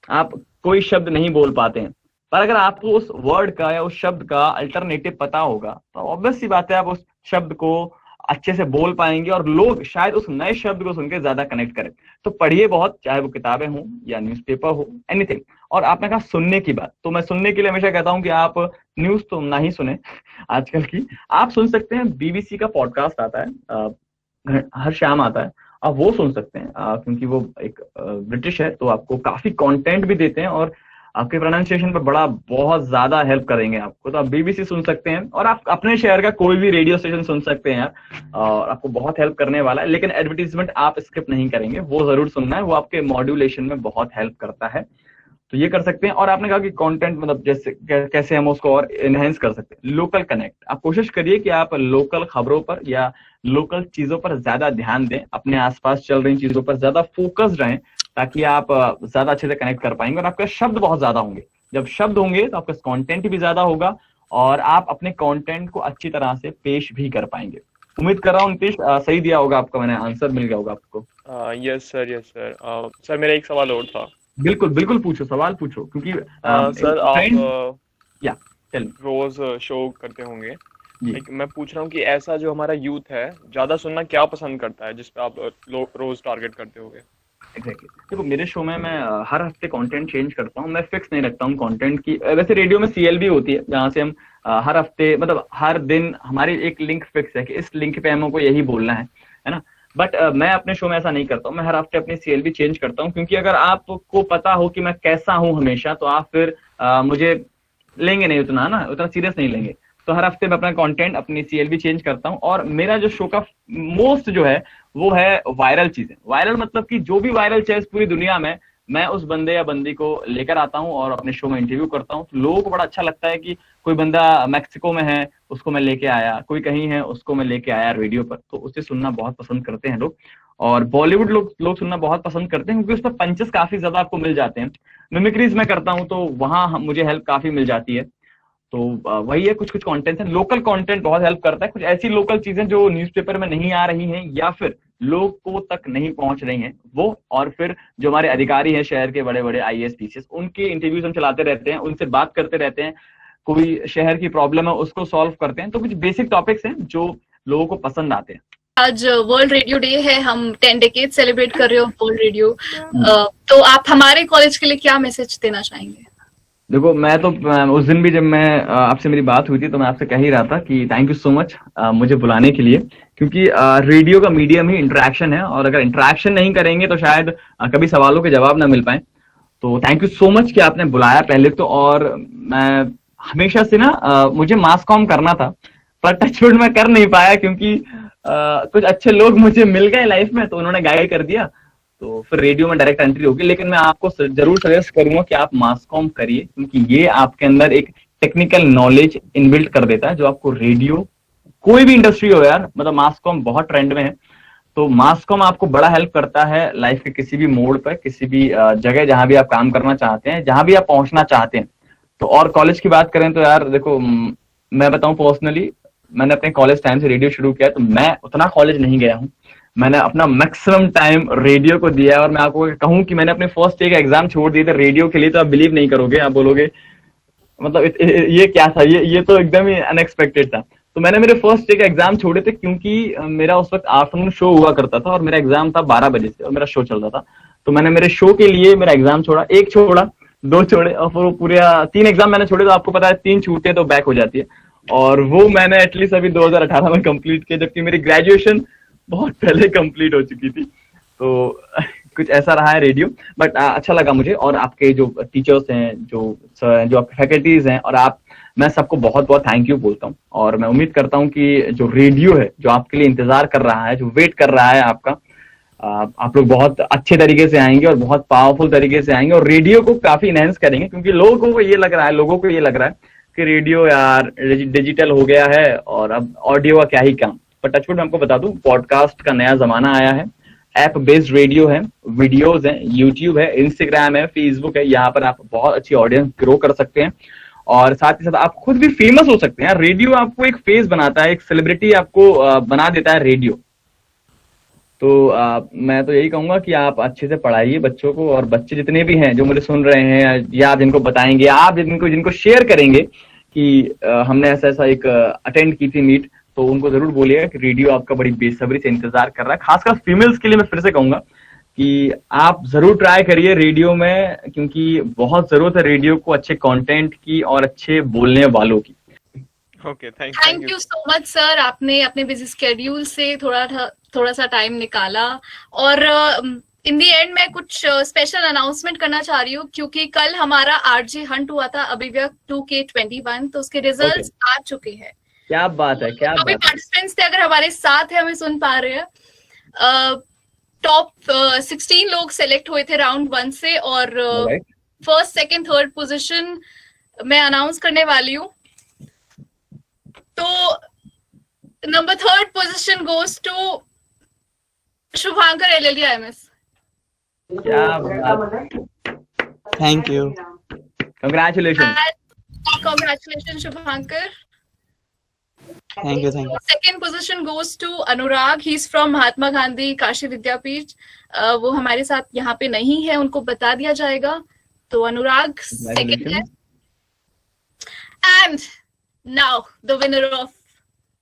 आप कोई शब्द नहीं बोल पाते हैं। पर अगर आपको उस वर्ड का या उस शब्द का अल्टरनेटिव पता होगा तो ऑब्वियस सी बात है आप उस शब्द को अच्छे से बोल पाएंगे और लोग शायद उस नए शब्द को सुनकर ज्यादा कनेक्ट करें। तो पढ़िए बहुत, चाहे वो किताबें हो या न्यूज़पेपर हो, एनीथिंग। और आपने कहा सुनने की बात, तो मैं सुनने के लिए हमेशा कहता हूं कि आप न्यूज तो ना ही सुने आजकल की, आप सुन सकते हैं बीबीसी का पॉडकास्ट आता है, हर शाम आता है, आप वो सुन सकते हैं क्योंकि वो एक ब्रिटिश है तो आपको काफी कंटेंट भी देते हैं और आपके प्रोनाउंसिएशन पर बहुत ज्यादा हेल्प करेंगे आपको। तो आप बीबीसी सुन सकते हैं और आप अपने शहर का कोई भी रेडियो स्टेशन सुन सकते हैं और आपको बहुत हेल्प करने वाला है। लेकिन एडवर्टीजमेंट आप स्किप नहीं करेंगे, वो जरूर सुनना है, वो आपके मॉड्यूलेशन में बहुत हेल्प करता है। तो ये कर सकते हैं। और आपने कहा कि कंटेंट मतलब जैसे कैसे हम उसको और एनहेंस कर सकते हैं। लोकल कनेक्ट, आप कोशिश करिए कि आप लोकल खबरों पर या लोकल चीजों पर ज्यादा ध्यान दें, अपने आसपास चल रही चीजों पर ज्यादा फोकस्ड रहें ताकि आप ज्यादा अच्छे से कनेक्ट कर पाएंगे और आपके शब्द बहुत ज्यादा होंगे। जब शब्द होंगे तो आपका कंटेंट भी ज्यादा होगा और आप अपने कंटेंट को अच्छी तरह से पेश भी कर पाएंगे। उम्मीद कर रहा हूँ नीतीश सही दिया होगा आपका, मैंने आंसर मिल गया होगा आपको। Yes sir. सर मेरा एक सवाल और था। बिल्कुल बिल्कुल पूछो, सवाल पूछो। क्योंकि सर आप या रोज शो करते होंगे, मैं पूछ रहा हूँ कि ऐसा जो हमारा यूथ है ज्यादा सुनना क्या पसंद करता है जिसपे आप रोज टारगेट करते होगे? एग्जैक्टली। देखो मेरे शो में मैं हर हफ्ते कंटेंट चेंज करता हूँ, मैं फिक्स नहीं रखता हूँ कंटेंट की। वैसे रेडियो में CLB होती है जहाँ से हम हर हफ्ते मतलब हर दिन हमारी एक लिंक फिक्स है कि इस लिंक पे हमको यही बोलना है ना। बट मैं अपने शो में ऐसा नहीं करता हूँ, मैं हर हफ्ते अपनी CLB चेंज करता हूँ क्योंकि अगर आपको पता हो कि मैं कैसा हूँ हमेशा तो आप फिर मुझे लेंगे नहीं उतना ना, उतना सीरियस नहीं लेंगे। तो हर हफ्ते मैं अपना कंटेंट अपनी CLB चेंज करता हूँ। और मेरा जो शो का मोस्ट जो है वो है वायरल चीजें। वायरल मतलब कि जो भी वायरल चीज पूरी दुनिया में, मैं उस बंदे या बंदी को लेकर आता हूँ और अपने शो में इंटरव्यू करता हूँ। तो लोगों को बड़ा अच्छा लगता है कि कोई बंदा मैक्सिको में है उसको मैं लेके आया, कोई कहीं है उसको मैं लेके आया रेडियो पर, तो उसे सुनना बहुत पसंद करते हैं लोग। और बॉलीवुड लोग सुनना बहुत पसंद करते हैं क्योंकि उस पर पंचेस काफी ज्यादा आपको मिल जाते हैं। मिमिक्रीज मैं करता हूँ तो वहां मुझे हेल्प काफी मिल जाती है। तो वही है, कुछ कंटेंट है, लोकल कंटेंट बहुत हेल्प करता है। कुछ ऐसी लोकल चीजें जो न्यूज़पेपर में नहीं आ रही हैं या फिर लोग को तक नहीं पहुंच रही हैं वो, और फिर जो हमारे अधिकारी हैं शहर के बड़े बड़े IAS PCS, उनके इंटरव्यूज हम चलाते रहते हैं, उनसे बात करते रहते हैं। कोई शहर की प्रॉब्लम है उसको सॉल्व करते हैं। तो कुछ बेसिक टॉपिक्स हैं जो लोगों को पसंद आते हैं। आज वर्ल्ड रेडियो डे है, हम 10 डेकेड सेलिब्रेट कर रहे हो वर्ल्ड रेडियो, तो आप हमारे कॉलेज के लिए क्या मैसेज देना चाहेंगे? देखो मैं तो उस दिन भी जब मैं आपसे मेरी बात हुई थी तो मैं आपसे कह ही रहा था कि थैंक यू सो मच मुझे बुलाने के लिए, क्योंकि रेडियो का मीडियम ही इंटरेक्शन है और अगर इंटरेक्शन नहीं करेंगे तो शायद कभी सवालों के जवाब ना मिल पाए। तो थैंक यू सो मच कि आपने बुलाया पहले तो। और मैं हमेशा से ना मुझे मास कॉम करना था, पर टचवुड मैं कर नहीं पाया क्योंकि कुछ अच्छे लोग मुझे मिल गए लाइफ में, तो उन्होंने गाइड कर दिया, तो फिर रेडियो में डायरेक्ट एंट्री होगी। लेकिन मैं आपको जरूर सजेस्ट करूंगा कि आप मास कॉम करिए, क्योंकि ये आपके अंदर एक टेक्निकल नॉलेज इनबिल्ट कर देता है जो आपको रेडियो, कोई भी इंडस्ट्री हो यार, मतलब मास कॉम बहुत ट्रेंड में है, तो मास कॉम आपको बड़ा हेल्प करता है लाइफ के किसी भी मोड़ पर, किसी भी जगह जहां भी आप काम करना चाहते हैं, जहां भी आप पहुंचना चाहते हैं। तो और कॉलेज की बात करें तो यार देखो, मैं बताऊं पर्सनली, मैंने अपने कॉलेज टाइम से रेडियो शुरू किया, तो मैं उतना कॉलेज नहीं गया हूँ, मैंने अपना मैक्सिमम टाइम रेडियो को दिया है। और मैं आपको कहूं कि मैंने अपने फर्स्ट डे का एग्जाम छोड़ दिए थे रेडियो के लिए, तो आप बिलीव नहीं करोगे, आप बोलोगे मतलब ये क्या था, ये तो एकदम ही अनएक्सपेक्टेड था। तो मैंने मेरे फर्स्ट डे का एग्जाम छोड़े थे क्योंकि मेरा उस वक्त आफ्टरनून शो हुआ करता था और मेरा एग्जाम था 12 बजे से और मेरा शो चल रहा था, तो मैंने मेरे शो के लिए मेरा एग्जाम छोड़ा, एक छोड़ा, दो छोड़े, और फिर पूरे 3 एग्जाम मैंने छोड़े, तो आपको पता है 3 छूटे तो बैक हो जाती है, और वो मैंने एटलीस्ट अभी 2018 में कंप्लीट किया, जबकि मेरी ग्रेजुएशन बहुत पहले कंप्लीट हो चुकी थी। तो कुछ ऐसा रहा है रेडियो, बट अच्छा लगा मुझे, और आपके जो टीचर्स हैं, जो आपके फैकल्टीज हैं, और आप, मैं सबको बहुत बहुत थैंक यू बोलता हूँ। और मैं उम्मीद करता हूँ कि जो रेडियो है, जो आपके लिए इंतजार कर रहा है, जो वेट कर रहा है आपका, आप लोग बहुत अच्छे तरीके से आएंगे और बहुत पावरफुल तरीके से आएंगे और रेडियो को काफी इनहेंस करेंगे, क्योंकि लोगों को ये लग रहा है कि रेडियो यार डिजिटल हो गया है और अब ऑडियो का क्या ही काम। पर टचवुड मैं आपको बता दूं, पॉडकास्ट का नया जमाना आया है, ऐप बेस्ड रेडियो है, वीडियोस है, यूट्यूब है, इंस्टाग्राम है, फेसबुक है, यहाँ पर आप बहुत अच्छी ऑडियंस ग्रो कर सकते हैं और साथ ही साथ आप खुद भी फेमस हो सकते हैं। रेडियो आपको एक फेस बनाता है, एक सेलिब्रिटी आपको बना देता है रेडियो। तो मैं तो यही कहूंगा कि आप अच्छे से पढ़ाइए बच्चों को, और बच्चे जितने भी हैं जो मुझे सुन रहे हैं, या आप जिनको बताएंगे, आप जिनको शेयर करेंगे कि हमने ऐसा एक अटेंड की थी मीट, तो उनको जरूर बोलिएगा कि रेडियो आपका बड़ी बेसब्री से इंतजार कर रहा है। खासकर फीमेल्स के लिए मैं फिर से कहूंगा कि आप जरूर ट्राई करिए रेडियो में, क्योंकि बहुत जरूरत है रेडियो को अच्छे कंटेंट की और अच्छे बोलने वालों की। Okay, thank you so much sir, आपने अपने बिजी स्केड्यूल से थोड़ा सा टाइम निकाला। और इन दी एंड मैं कुछ स्पेशल अनाउंसमेंट करना चाह रही हूँ, क्योंकि कल हमारा आरजे हंट हुआ था अभिव्यक्त 2K21, तो उसके रिजल्ट्स आ चुके हैं। क्या बात है, क्या अभी पार्टिसिपेंट्स थे, अगर हमारे साथ है, हमें सुन पा रहे हैं, टॉप 16 लोग सेलेक्ट हुए थे राउंड 1 से, और फर्स्ट, सेकंड, थर्ड पोजीशन मैं अनाउंस करने वाली हूँ। तो number 3rd position goes to Shubhankar LLD IMS। क्या बात, thank you, congratulation Shubhankar. Thank you. Second position goes to Anurag, he is from Mahatma Gandhi Kashi Vidyapith. वो हमारे साथ यहाँ पे नहीं है, उनको बता दिया जाएगा। तो अनुराग सेकंड है। And now the winner of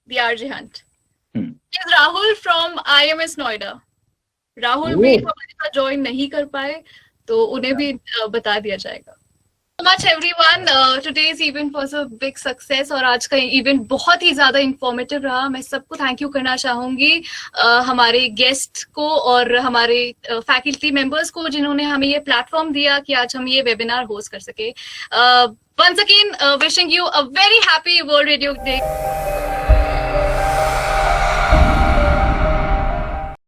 the RJ Hunt is Rahul from IMS Noida. Rahul भी हमारे साथ ज्वाइन नहीं कर पाए, तो उन्हें भी बता दिया जाएगा। So much everyone, today's event was a big success और आज का इवेंट बहुत ही ज्यादा इंफॉर्मेटिव रहा। मैं सबको थैंक यू करना चाहूंगी, हमारे गेस्ट को और हमारे फैकल्टी मेंबर्स को, जिन्होंने हमें ये प्लेटफॉर्म दिया कि आज हम ये वेबिनार होस्ट कर सके। Once again, wishing you a very happy World Radio Day.